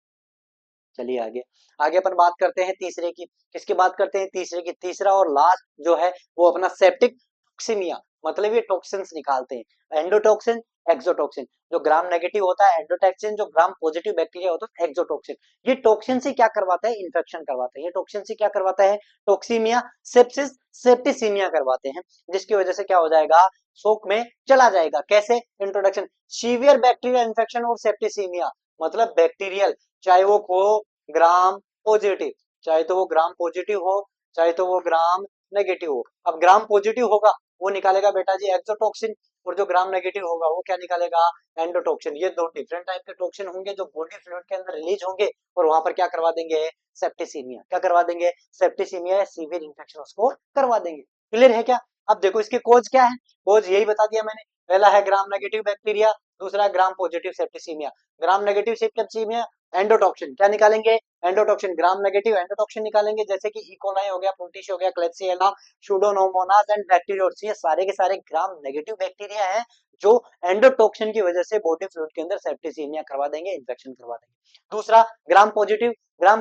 Speaker 1: चलिए आगे। आगे अपन बात करते हैं तीसरे की। किसकी बात करते हैं? तीसरे की। तीसरा और लास्ट जो है वो अपना सेप्टिक टॉक्सिमिया, मतलब ये टॉक्सिन्स निकालते हैं। Endotoxin, exotoxin. जो ग्राम नेगेटिव होता है एंडोटॉक्सिन, जो ग्राम पॉजिटिव बैक्टीरिया होता है एक्सोटॉक्सिन। ये टॉक्सिन से क्या करवाता है? इन्फेक्शन करवाता है। ये टॉक्सिन से क्या करवाता है? टॉक्सीमिया, सेप्सिस, सेप्टिसीमिया करवाते हैं, जिसकी वजह से क्या हो जाएगा? शोक में चला जाएगा। कैसे? इंट्रोडक्शन। सीवियर बैक्टीरियल इन्फेक्शन और सेप्टिसीमिया, मतलब बैक्टीरियल, चाहे वो हो ग्राम पॉजिटिव, चाहे तो वो ग्राम पॉजिटिव हो, चाहे तो वो ग्राम नेगेटिव हो। अब ग्राम पॉजिटिव होगा वो निकालेगा बेटा जी एक्सोटॉक्सिन, और जो ग्राम नेगेटिव होगा वो क्या निकालेगा? एंडोटॉक्सिन। ये दो डिफरेंट टाइप के टॉक्सिन होंगे जो बॉडी फ्लूइड के अंदर रिलीज होंगे और वहां पर क्या करवा देंगे? सेप्टिसीमिया। क्या करवा देंगे? सेप्टिसीमिया या सीवियर इंफेक्शन उसको करवा देंगे। क्लियर है क्या? अब देखो इसके कोज क्या है? कोज यही बता दिया मैंने। पहला है ग्राम नेगेटिव बैक्टीरिया, दूसरा gram positive septicaemia. Gram negative septicaemia endotoxin क्या निकालेंगे? एंडोटॉक्सिन ग्राम नेगेटिव एंडोटॉक्सिन निकालेंगे, जैसे कि इकोलाई हो गया, प्रोटिश हो गया, क्लेब्सिएला, सुडोमोनास एंड बैक्टीरियोट्स, ये सारे के सारे ग्राम नेगेटिव बैक्टीरिया हैं जो एंडोटॉक्सिन की वजह से बॉडी फ्लूइड के अंदर सेप्टिसीमिया करवा देंगे, इन्फेक्शन करवा देंगे। दूसरा ग्राम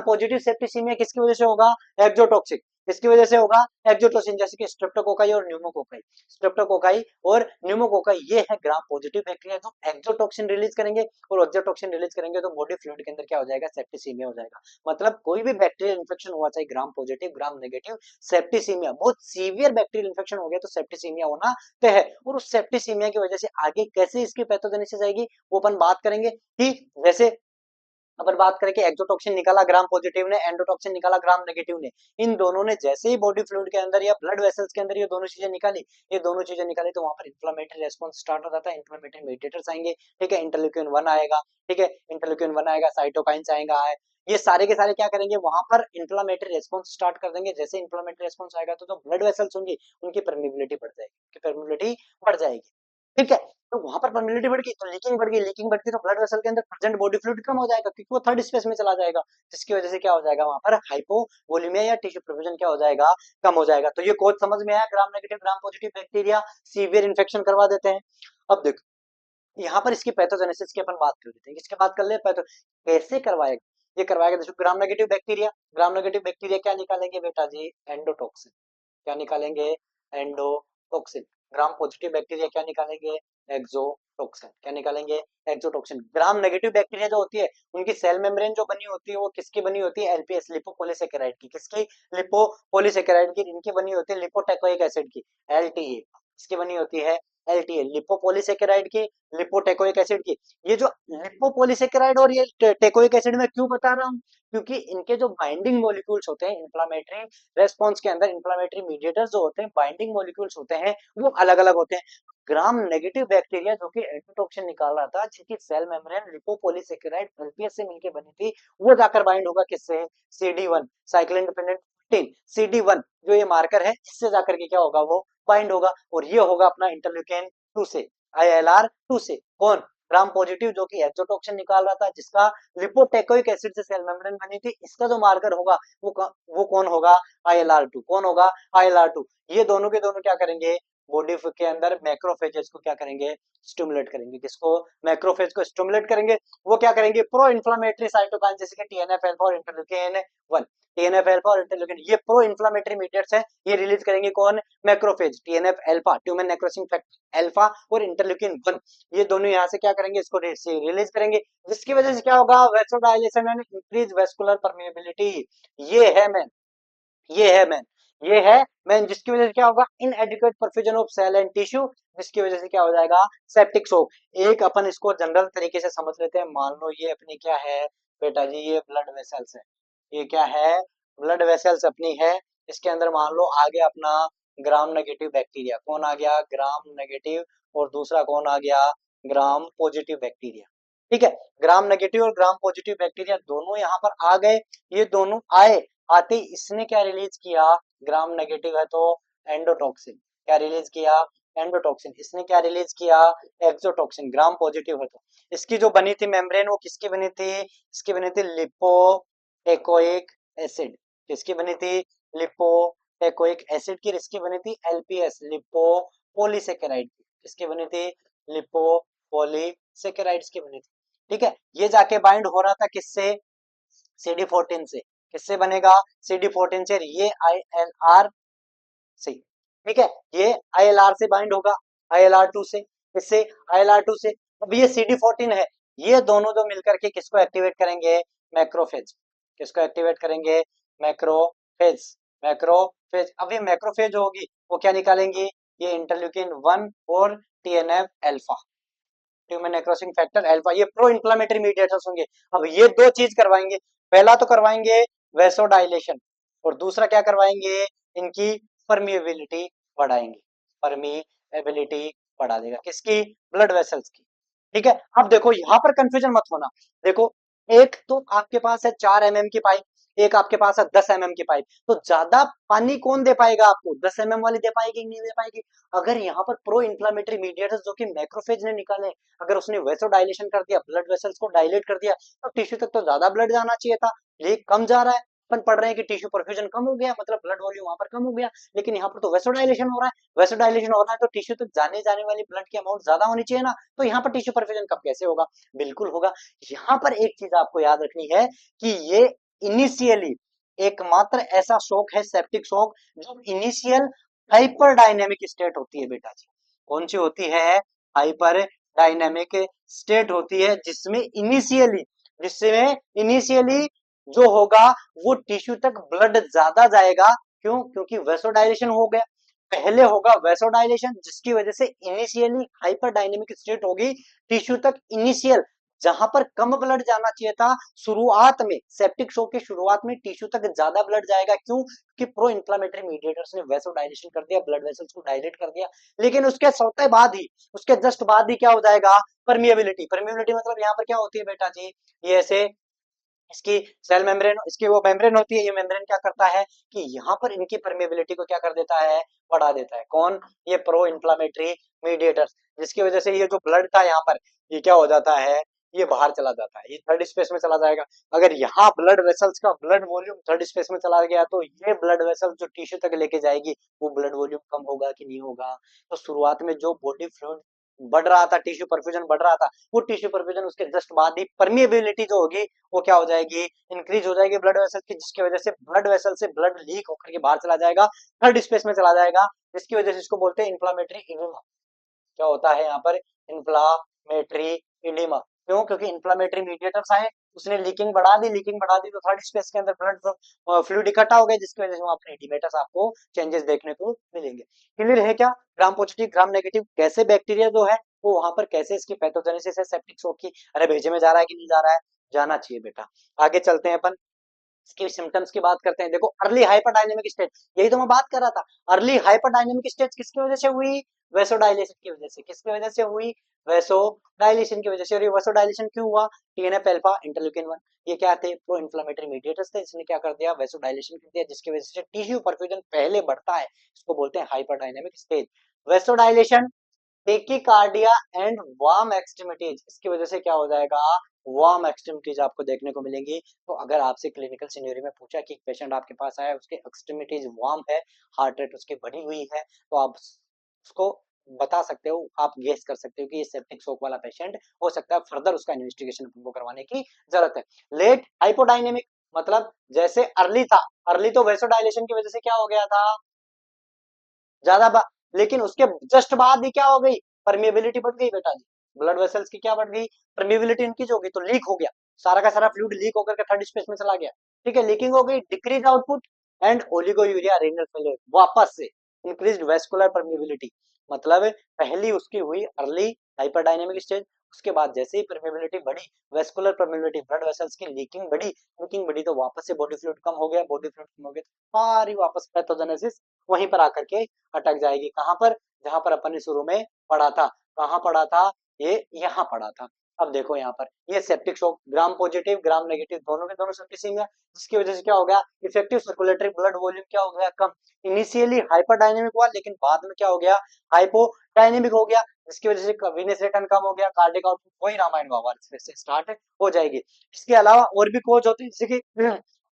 Speaker 1: पॉजिटिव सेप्टिसीमिया किसकी वजह से होगा? एक्सोटॉक्सिक। किसकी वजह से होगा? एक्सोटोसिन, जैसे कि स्ट्रेप्टोकोकाई और न्यूमोकोकाई। स्ट्रेप्टोकोकाई और न्यूमोकोकाई ये है ग्राम पॉजिटिव बैक्टीरिया जो एक्सोटॉक्सिन रिलीज करेंगे, और एक्सोटॉक्सिन रिलीज करेंगे तो बॉडी फ्लूइड के अंदर क्या हो जाएगा? सेप्टिसीमिया हो जाएगा। मतलब कोई भी बैक्टीरियल इन्फेक्शन हुआ, चाहे gram positive gram negative, septicaemia, बहुत सीवियर बैक्टीरियल इन्फेक्शन हो गया तो सेप्टिसीमिया होना तय है। और उस सेप्टिसीमिया की वजह से आगे कैसे इसकी पैथोजेनेसिस आएगी वो अपन बात करेंगे कि जैसे अपन बात करें कि एक्सोटॉक्सिन निकाला ग्राम पॉजिटिव ने, एंडोटॉक्सिन निकाला ग्राम नेगेटिव ने, इन दोनों ने जैसे ही बॉडी फ्लूइड के अंदर या ब्लड वेसल्स के अंदर ये दोनों चीजें निकाली, तो वहां पर इन्फ्लेमेटरी रेस्पॉन्स स्टार्ट हो जाता है, इन्फ्लेमेटरी मेडिएटर्स आएंगे, ठीक है, इंटरल्यूकिन 1 आएगा, ठीक है, इंटरल्यूकिन 1 आएगा, साइटोकाइंस आएगा, ये सारे के सारे क्या करेंगे? वहां पर इन्फ्लेमेटरी रेस्पॉन्स स्टार्ट कर देंगे। जैसे इन्फ्लेमेटरी रेस्पॉन्स आएगा तो जो ब्लड वेसल्स होंगी उनकी परमिबिलिटी बढ़ जाएगी, ठीक है। तो वहां पर परमिबिलिटी बढ़ गई तो लीकिंग बढ़ गई, लीकिंग बढ़ती तो ब्लड वेसल के अंदर प्रेजेंट बॉडी फ्लूइड कम हो जाएगा क्योंकि वो थर्ड स्पेस में चला जाएगा, जिसकी वजह से क्या हो जाएगा? वहां पर हाइपोवोलेमिया या टिश्यू प्रोविजन क्या हो जाएगा? कम हो जाएगा। तो ये कोड समझ में आया? Gram negative gram positive bacteria severe infection करवा देते हैं। अब देखो यहाँ पर इसकी पैथोजेनेसिस की अपन बात कर लेते हैं। किसकी बात कर ले? पैथो कैसे करवाएगा? ये करवाएगा, देखो ग्राम नेगेटिव बैक्टीरिया क्या निकालेंगे बेटा जी? एंडोटॉक्सिन। क्या निकालेंगे? एंडोटॉक्सिन। ग्राम पॉजिटिव बैक्टीरिया क्या निकालेंगे? एक्सोटॉक्सिन। क्या निकालेंगे? एक्सोटॉक्सिन। ग्राम नेगेटिव बैक्टीरिया जो होती है उनकी सेल मेम्ब्रेन जो बनी होती है वो किसकी बनी होती है? एलपीएस, लिपोपोलीसेकेराइड की। किसकी? लिपोपोलीसेकेराइड की। इनकी बनी होती है लिपोटेकोइक एसिड की, एलटीए। इसकी बनी होती है एलटीए, लिपोपोलीसेकेराइड की, लिपोटेकोइक एसिड की। ये जो लिपोपोलीसेकेराइड और ये टेकोइक एसिड में क्यों बता रहा हूँ? क्योंकि इनके जो बाइंडिंग मॉलिक्यूल्स होते हैं इंफ्लेमेटरी रेस्पॉन्स के अंदर, इंफ्लेमेटरी मीडिएटर्स जो होते हैं, बाइंडिंग मॉलिक्यूल्स होते हैं, वो अलग अलग होते हैं। ग्राम नेगेटिव बैक्टीरिया जो कि एंटीटॉक्सिन निकाल रहा था, जिसकी सेल मेम्ब्रेन लिपोपोलीसेकेराइड एलपीएस से मिलकर बनी थी, वो जाकर बाइंड होगा किससे? CD1 cyclin dependent protein, CD1 जो ये मार्कर है, इससे जाकर के क्या होगा? वो बाइंड होगा, और ये होगा अपना इंटरल्यूकिन 2 से, ILR2 से। कौन? ग्राम पॉजिटिव जो कि एक्सोटॉक्सिन निकाल रहा था, जिसका लिपोटेकोइक एसिड से सेल मेम्ब्रेन बनी थी, इसका जो मार्कर होगा वो कौन होगा? ILR2। कौन होगा? ILR2। ये दोनों के दोनों क्या करेंगे? बॉडी के अंदर मैक्रोफेजेस को क्या करेंगे? स्टिमुलेट करेंगे। किसको? मैक्रोफेज को स्टिमुलेट करेंगे। वो क्या करेंगे? प्रो इन्फ्लामेटरी साइटोकाइन जैसे कि TNF अल्फा और इंटरल्यूकिन 1। TNF अल्फा और इंटरल्यूकिन ये प्रो इन्फ्लामेटरी मीडिएट्स है, ये रिलीज करेंगे कौन? Macrophage. TNF alpha tumour necrosis factor alpha और इंटरल्यूकिन 1, ये दोनों यहाँ से क्या करेंगे? इसको रिलीज करेंगे, जिसकी वजह से क्या होगा? Vasodilation and increase vascular permeability. ये है मैन, ये है मैन, ये है मैन, जिसकी वजह से क्या होगा? Inadequate perfusion of cell and tissue, जिसकी वजह से क्या हो जाएगा? Septic shock. एक अपन इसको जनरल तरीके से समझ लेते हैं। मान लो ये अपनी क्या है बेटा जी? ये ब्लड वेसल्स है। ये क्या है? ब्लड वेसल्स अपनी है। इसके अंदर मान लो आ गया अपना ग्राम नेगेटिव बैक्टीरिया। कौन आ गया? Gram negative. और दूसरा कौन आ गया? Gram positive bacteria. ठीक है, ग्राम नेगेटिव और ग्राम पॉजिटिव बैक्टीरिया दोनों यहाँ पर आ गए। ये दोनों आए, आते ही इसने क्या रिलीज किया? ग्राम नेगेटिव है तो एंडोटॉक्सिन। क्या रिलीज किया, एंडोटॉक्सिन। इसने क्या रिलीज किया, एक्सोटॉक्सिन। ग्राम पॉजिटिव है तो इसकी जो बनी थी मेम्ब्रेन वो किसकी बनी थी, इसकी बनी थी लिपो एकोइक एसिड। किसकी बनी थी, लिपो एकोइक एसिड की। इसकी बनी थी एलपीएस, लिपो पॉलीसेकेराइड की। किसकी बनी थी, लिपो पॉलीसेकेराइड्स की बनी थी। ठीक है, ये जाके बाइंड हो रहा था किससे, CD14 से। किससे बनेगा, CD14 से। ये ILR से, ठीक है, ये ILR से बाइंड होगा, ILR2 से। इससे ILR2 से। अब ये CD14 है, ये दोनों जो मिलकर के किसको एक्टिवेट करेंगे, मैक्रोफेज। किसको एक्टिवेट करेंगे, मैक्रोफेज। मैक्रोफेज। अब ये मैक्रोफेज होगी वो क्या निकालेंगी, ये इंटरल्यूकिन 1 और TNF alpha, tumour necrosis factor alpha, ये प्रो इन्फ्लेमेटरी मीडिएटर्स होंगे। अब ये दो चीज करवाएंगे, पहला तो करवाएंगे वेसोडाइलेशन, और दूसरा क्या करवाएंगे, इनकी परमिएबिलिटी बढ़ाएंगे। परमिएबिलिटी बढ़ा देगा किसकी, ब्लड वेसल्स की। ठीक है, अब देखो यहाँ पर कंफ्यूजन मत होना। देखो, एक तो आपके पास है 4 mm की पाइप, एक आपके पास है 10 mm की पाइप, तो ज्यादा पानी कौन दे पाएगा आपको, 10 mm वाली दे पाएगी नहीं दे पाएगी। अगर यहाँ पर प्रो इन्फ्लेमेटरी मीडिएटर्स जो कि मैक्रोफेज ने निकाले, अगर उसने वेसो डायलेशन कर दिया, ब्लड वेसल्स को डायलेट कर दिया, तो टिश्यू तक तो ज्यादा ब्लड जाना चाहिए था, ये कम जा रहा है। अपन पढ़ रहे हैं कि टिश्यू परफ्यूजन कम हो गया, मतलब ब्लड वॉल्यूम वहां पर कम हो गया, लेकिन यहाँ पर तो वेसो डायलेशन हो रहा है। वेसो डायलेशन हो रहा है तो टिश्यू तक जाने वाली ब्लड की अमाउंट ज्यादा होनी चाहिए ना, तो यहाँ पर टिश्यू परफ्यूजन कब कैसे होगा, बिल्कुल होगा। यहाँ पर एक चीज आपको याद रखनी है कि ये इनिशियली एकमात्र ऐसा शॉक है, सेप्टिक शॉक, जो इनिशियल हाइपर डायनेमिक स्टेट होती है बेटा जी। कौन सी होती है, हाइपर डायनेमिक स्टेट होती है, जिसमें इनिशियली जो होगा वो टिश्यू तक ब्लड ज्यादा जाएगा। क्यों, क्योंकि वेसोडाइलेशन हो गया, पहले होगा वेसोडाइलेशन, जिसकी वजह से इनिशियली हाइपर डायनेमिक स्टेट होगी। टिश्यू तक इनिशियल, जहां पर कम ब्लड जाना चाहिए था शुरुआत में, सेप्टिक शॉक की शुरुआत में टिश्यू तक ज्यादा ब्लड जाएगा। क्यों, कि प्रो इन्फ्लेमेटरी मीडिएटर्स ने वेसोडाइलेशन कर दिया, ब्लड वेसल्स को डायलेट कर दिया। लेकिन उसके सौते बाद ही, उसके जस्ट बाद ही क्या हो जाएगा, परमिएबिलिटी। परमिएबिलिटी मतलब यहाँ पर क्या होती है बेटा जी, ये ऐसे इसकी सेल मेम्ब्रेन, इसकी वो मेम्ब्रेन होती है, ये मेम्ब्रेन क्या करता है कि यहाँ पर इनकी परमेबिलिटी को क्या कर देता है, बढ़ा देता है। कौन, ये प्रो इन्फ्लेमेटरी मीडिएटर्स, जिसकी वजह से ये जो ब्लड था यहाँ पर, ये क्या हो जाता है, ये बाहर चला जाता है, ये थर्ड स्पेस में चला जाएगा। अगर यहाँ ब्लड वेसल्स का ब्लड वॉल्यूम थर्ड स्पेस में चला गया, तो ये ब्लड वेसल्स जो टिश्यू तक लेके जाएगी, वो ब्लड वॉल्यूम कम होगा कि नहीं होगा। तो शुरुआत में जो बॉडी फ्लूइड बढ़ रहा था, टिश्यू परफ्यूजन बढ़ रहा था, वो टिश्यू परफ्यूजन उसके जस्ट बाद ही परमिएबिलिटी जो होगी वो क्या हो जाएगी, इंक्रीज हो जाएगी ब्लड वेसल की, जिसकी वजह से ब्लड वेसल से ब्लड लीक होकर के बाहर चला जाएगा, थर्ड स्पेस में चला जाएगा, जिसकी वजह से इसको बोलते हैं इन्फ्लामेटरी इडिमा। क्या होता है यहाँ पर, इन्फ्लामेटरी इडिमा। क्यों, क्योंकि इन्फ्लामेटरी मीडिएटर्स आए, उसने लीकिंग बढ़ा दी, तो थर्ड स्पेस के अंदर ब्लड फ्लूइड इकट्ठा हो गया, जिसकी वजह से वहां पर इडिमेटस आपको चेंजेस देखने को मिलेंगे। क्लियर है क्या, ग्राम पॉजिटिव ग्राम नेगेटिव कैसे बैक्टीरिया जो है वो वहां पर कैसे इसकी पैथोजेनेसिस है सेप्टिक शॉक की, अरे भेजे में जा रहा है कि नहीं जा रहा है, जाना चाहिए बेटा। आगे चलते हैं अपन, इसके सिम्टम्स की बात करते हैं। देखो, अर्ली हाइपरडायनेमिक स्टेट, यही तो मैं बात कर रहा था। अर्ली हाइपरडायनेमिक स्टेट किसकी वजह से हुई, वेसोडाइलेशन की वजह से। किसकी वजह से हुई, वेसोडाइलेशन की वजह से। और ये वेसोडाइलेशन क्यों हुआ, TNF अल्फा, इंटरल्यूकिन 1, ये क्या थे, प्रो इन्फ्लेमेटरी मीडिएटर्स थे, इसने क्या कर दिया, वेसोडाइलेशन कर दिया, जिसकी वजह से टिश्यू परफ्यूजन पहले बढ़ता है, इसको बोलते हैं hyperdynamic stage. Vasodilation, tachycardia and warm extremities, इसकी वजह से क्या हो जाएगा, वार्म एक्सट्रीमिटीज आपको देखने को मिलेंगी। तो अगर आपसे क्लिनिकल सिनेरियो में पूछा कि पेशेंट आपके पास आया, उसके एक्सट्रीमिटीज वार्म है, हार्ट रेट उसकी बढ़ी हुई है, तो आप उसको बता सकते हो, आप गेस कर सकते हो कि ये सेप्टिक शॉक वाला पेशेंट हो सकता है। फर्दर उसका इन्वेस्टिगेशन को करवाने की जरूरत है। लेट हाइपोडायनेमिक मतलब जैसे अर्ली था, अर्ली तो वेसोडाइलेशन की वजह से क्या हो गया था, ज्यादा, लेकिन उसके जस्ट बाद ही क्या हो गई, परमिएबिलिटी बढ़ गई बेटा जी, ब्लड वेसल्स की क्या बढ़ गई, परमिएबिलिटी इंक्रीज हो गई, तो लीक हो गया, सारा का सारा फ्लूइड लीक होकर के थर्ड स्पेस में चला गया। ठीक है, लीकिंग हो गई, decrease output and oliguria renal failure, वापस से इंक्रीज्ड वेस्कुलर परमिएबिलिटी। मतलब पहली उसकी हुई अर्ली हाइपरडायनेमिक स्टेज, उसके बाद जैसे ही परमिएबिलिटी बढ़ी, वेस्कुलर परमिएबिलिटी, ब्लड वेसल्स की लीकिंग बढ़ी तो वापस से बॉडी फ्लूइड कम हो गया, बॉडी फ्लूइड कम हो गया, सारी वापस पैथोजेनेसिस वहीं पर आकर के अटक जाएगी। कहां पर, जहां पर अपन ने शुरू में पढ़ा था, कहां पढ़ा था, ये यहां पढ़ा था। अब देखो यहाँ पर ये septic shock, gram positive gram negative दोनों के दोनों सेप्टिसिम है, जिसकी वजह से क्या हो गया, इफेक्टिव सर्कुलेटरी ब्लड वॉल्यूम क्या हो गया, कम। इनिशियली हाइपरडायनेमिक हुआ, लेकिन बाद में क्या हो गया, हाइपोडायनेमिक हो गया, जिसकी वजह से वेनस रिटर्न कम हो गया, कार्डियक आउटपुट, वही रामायण वावर फिर से स्टार्ट हो जाएगी। इसके अलावा और भी कोज होती है, जैसे कि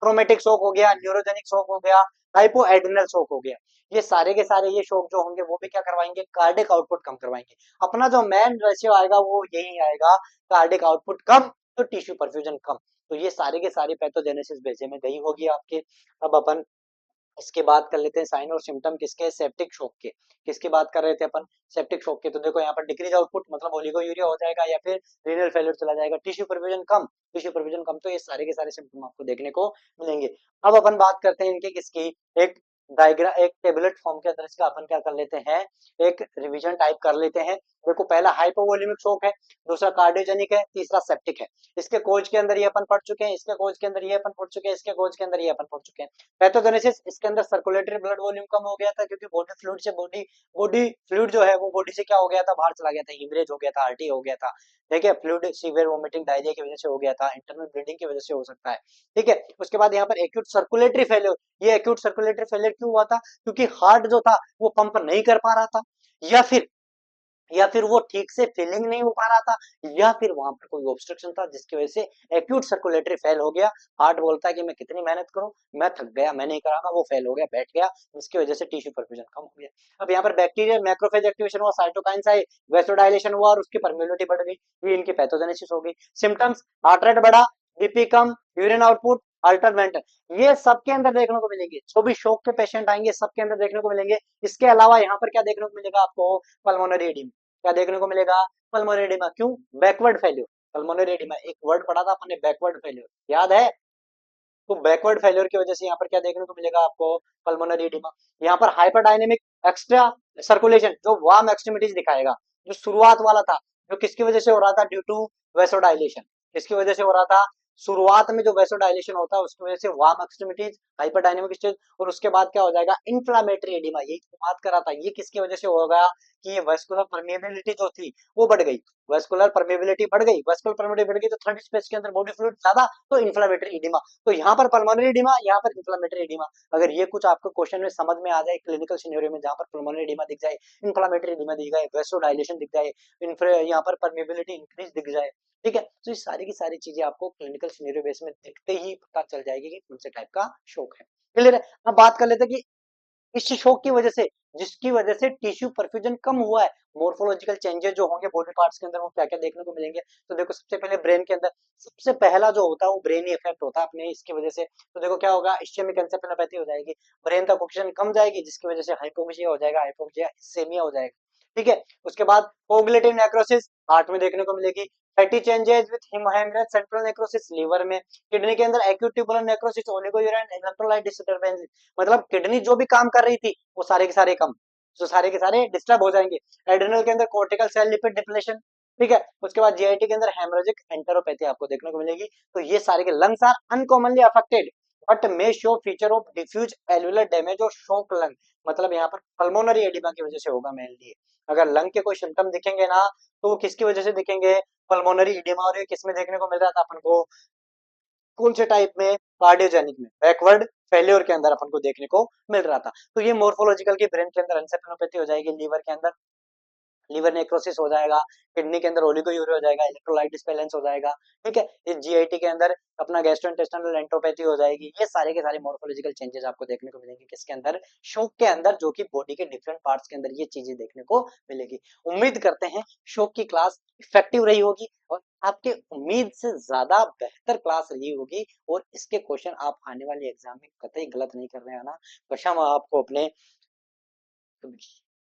Speaker 1: ट्रोमेटिक शॉक हो गया, न्यूरोजेनिक शॉक हो गया, हाइपो एड्रिनल शॉक हो गया। ये सारे के सारे ये शॉक जो होंगे वो भी क्या करवाएंगे, कार्डियक आउटपुट कम करवाएंगे। अपना जो मेन रेशियो आएगा वो यही आएगा, कार्डियक आउटपुट कम तो टिश्यू परफ्यूजन कम। तो ये सारे के सारे पैथोजेनेसिस बेसे में गई होगी आपके। अब अपन इसके बात कर लेते हैं साइन और सिम्टम किसके, सेप्टिक शॉक के। किसकी बात कर रहे थे अपन, सेप्टिक शॉक के। तो देखो यहाँ पर डिक्रीज आउटपुट मतलब ओलिगोयूरिया हो जाएगा या फिर रीनल फेलियर चला जाएगा, टिश्यू परफ्यूजन कम, टिश्यू परफ्यूजन कम। तो ये सारे के सारे सिम्टम आपको देखने को मिलेंगे। अब अपन बात करते हैं इनके किसकी, एक डायग्राम, एक टेबलेट फॉर्म के अंदर इसका अपन क्या कर लेते हैं, एक रिवीजन टाइप कर लेते हैं। देखो पहला हाइपोवोलेमिक शॉक है, दूसरा कार्डियोजेनिक है, तीसरा सेप्टिक है। इसके कोज के अंदर ये अपन पढ़ चुके हैं, इसके कोज के अंदर ये अपन पढ़ चुके हैं, इसके कोज के अंदर ये अपन पढ़ चुके हैं। पैथोजेनेसिस, इसके अंदर सर्कुलेटरी ब्लड वॉल्यूम कम हो गया था, क्योंकि बॉडी फ्लूइड से बॉडी फ्लूइड जो है वो बॉडी से क्या हो गया था, बाहर चला गया था, हिमरेज हो गया था, आरटी हो गया था। ठीक है, फ्लूइड सीवियर वोमिटिंग डायरिया की वजह से हो गया था, इंटरनल ब्लीडिंग की वजह से हो सकता है। ठीक है, उसके बाद यहाँ पर एक्यूट सर्कुलेटरी फेलियर। ये एक्यूट सर्कुलेटरी फेलियर क्यों हुआ था, क्योंकि हार्ट जो था वो पंप नहीं कर पा रहा था, या फिर वो ठीक से फिलिंग नहीं हो पा रहा था, या फिर वहां पर कोई ऑब्स्ट्रक्शन था जिसकी वजह से एक्यूट सर्कुलेटरी फेल हो गया। हार्ट बोलता है कि मैं कितनी मेहनत करूं, मैं थक गया, मैं नहीं करांगा, वो फेल हो गया, बैठ गया, जिसकी वजह से टिश्यू परफ्यूजन कम हो गया। अब यहाँ पर बैक्टीरिया मैक्रोफेज एक्टिवेशन हुआ, साइटोकाइंस आए, वेसोडाइलेशन हुआ और उसकी परमेबिलिटी बढ़ गई, ये इनकी पैथोजेनेसिस हो गई। सिम्टम्स, हार्ट रेट बढ़ा, बीपी कम, यूरिन आउटपुट अल्टरमेंट, ये सबके अंदर देखने को मिलेंगे। जो भी शोक के पेशेंट आएंगे सबके अंदर देखने को मिलेंगे। इसके अलावा यहाँ पर क्या देखने को मिलेगा आपको, पल्मोनरी एडिमा। क्या देखने को मिलेगा, पल्मोनरी एडिमा। क्यों, बैकवर्ड फेल्योर। पल्मोनरी एडिमा एक वर्ड पढ़ा था अपने, बैकवर्ड फेल्योर, याद है। तो बैकवर्ड फेल्योर की वजह से यहाँ पर क्या देखने को मिलेगा आपको, पल्मोनरी एडिमा। यहाँ पर हाइपरडायनेमिक एक्स्ट्रा सर्कुलेशन, जो वार्म एक्सट्रीमिटीज दिखाएगा, जो शुरुआत वाला था, जो किसकी वजह से हो रहा था, ड्यू टू वेसोडाइलेशन। किसकी वजह से हो रहा था, शुरुआत में जो वेसोडाइलेशन होता है उसकी वजह से वार्म एक्सट्रीमिटीज, हाइपरडायनेमिक स्टेज, और उसके बाद क्या हो जाएगा, इन्फ्लामेटरी एडिमा। यही तो बात कर रहा था, ये किसकी वजह से होगा, कि ये वेस्कुलर परमेबिलिटी जो थी वो बढ़ गई, वेस्कुलर परमेबिलिटी बढ़ गई, वेस्कुलर परमेबिलिटी बढ़ गई तो थर्ड स्पेस के अंदर बॉडी फ्लूइड ज्यादा, तो इन्फ्लामेटरी एडिमा। तो यहाँ पर पल्मोनरी एडिमा, यहाँ पर इन्फ्लामेटरी एडिमा। अगर ये कुछ आपको क्वेश्चन में समझ में आ जाए क्लिनिकल सिनेरियो में, जहाँ पर पल्मोनरी एडिमा दिख जाए, इन्फ्लामेटरी एडिमा दिख जाए, वेसोडाइलेशन दिख जाए, यहाँ पर परमेबिलिटी इंक्रीज दिख जाए, ठीक है, तो ये सारी की सारी चीजें आपको क्लिनिकल सिनेरियो बेस में दिखते ही पता चल जाएगी कि कौन से टाइप का शोक है। क्लियर है। अब बात कर लेते हैं कि इस शोक की वजह से, जिसकी वजह से टिश्यू परफ्यूजन कम हुआ है, मोर्फोलॉजिकल चेंजेस जो होंगे बॉडी पार्ट्स के अंदर वो क्या क्या देखने को मिलेंगे। तो देखो सबसे पहले ब्रेन के अंदर सबसे पहला जो होता है वो ब्रेन ही इफेक्ट होता है अपने इसकी वजह से। तो देखो क्या होगा, इस्चेमिक एन्सेफेलोपैथी हो जाएगी, ब्रेन तक ऑक्सीजन कम जाएगी, जिसकी वजह से हाइपोक्सिया हो जाएगा, हाइपोक्सिया इसेमिया हो जाएगा। ठीक है, उसके बाद कोगुलेटिव नेक्रोसिस हार्ट में देखने को मिलेगी, fatty changes with haemorrhage, central necrosis liver में, किडनी के अंदर acute tubular necrosis, oliguria electrolyte disturbance, मतलब किडनी जो भी काम कर रही थी वो सारे के सारे कम, जो सारे के सारे डिस्टर्ब हो जाएंगे। एड्रिनल के अंदर कोर्टिकल सेल लिपिड डिप्लेशन, ठीक है, उसके बाद जीआईटी के अंदर हेमोरेजिक एंटेरोपैथी आपको देखने को मिलेगी। तो ये सारे के lungs are uncommonly affected but may show feature of diffuse alveolar damage और शॉक लंग, मतलब यहाँ पर पल्मोनरी एडिमा की वजह से होगा मेनली। अगर लंग के कोई सिम्टम दिखेंगे ना तो वो किसकी वजह से दिखेंगे, पल्मोनरी एडिमा। और ये किसमें देखने को मिल रहा था अपन को, कौन से टाइप में, कार्डियोजेनिक में, बैकवर्ड फेल्योर के अंदर अपन को देखने को मिल रहा था। तो ये मोर्फोलॉजिकल की ब्रेन के अंदर एन्सेफेलोपैथी हो जाएगी, लीवर के अंदर लीवर नेक्रोसिस हो जाएगा, किडनी के अंदर ओलिगोयूरिया हो जाएगा, इलेक्ट्रोलाइट डिस्बैलेंस हो जाएगा। ठीक है, ये जीआईटी के अंदर अपना गैस्ट्रोइंटेस्टाइनल एंट्रोपैथी हो जाएगी। ये सारे के सारे मोर्फोलॉजिकल चेंजेस आपको देखने को मिलेंगे किसके अंदर, शोक के अंदर, जो कि बॉडी के डिफरेंट पार्ट्स के अंदर ये चीजें देखने को मिलेगी। उम्मीद करते हैं शोक की क्लास इफेक्टिव रही होगी और आपके उम्मीद से ज्यादा बेहतर क्लास रही होगी, और इसके क्वेश्चन आप आने वाले एग्जाम में कतई गलत नहीं कर रहे हैं ना, कसम आपको अपने,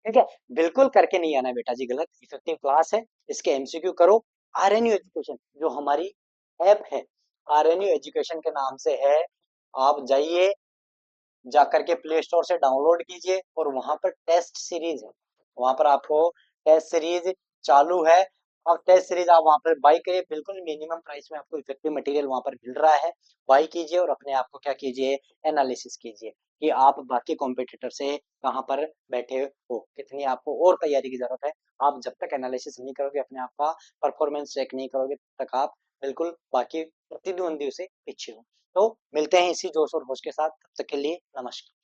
Speaker 1: ठीक है, बिल्कुल करके नहीं आना बेटा जी गलत। इफेक्टिव क्लास है, इसके एमसीक्यू करो। आरएनयू एजुकेशन जो हमारी ऐप है, आरएनयू एजुकेशन के नाम से है, आप जाइए, जाकर के प्ले स्टोर से डाउनलोड कीजिए और वहां पर टेस्ट सीरीज है, वहां पर आपको टेस्ट सीरीज चालू है, और टेस्ट सीरीज आप वहां पर बाई करिए, बिल्कुल मिनिमम प्राइस में आपको इफेक्टिव मटेरियल वहां पर मिल रहा है। बाई कीजिए और अपने आप को क्या कीजिए, एनालिसिस कीजिए कि आप बाकी कॉम्पिटिटर से कहाँ पर बैठे हो, कितनी आपको और तैयारी की जरूरत है। आप जब तक एनालिसिस नहीं करोगे, अपने आप का परफॉर्मेंस चेक नहीं करोगे, तब तक आप बिल्कुल बाकी प्रतिद्वंदियों से पीछे हो। तो मिलते हैं इसी जोश और होश के साथ, तब तक के लिए नमस्कार।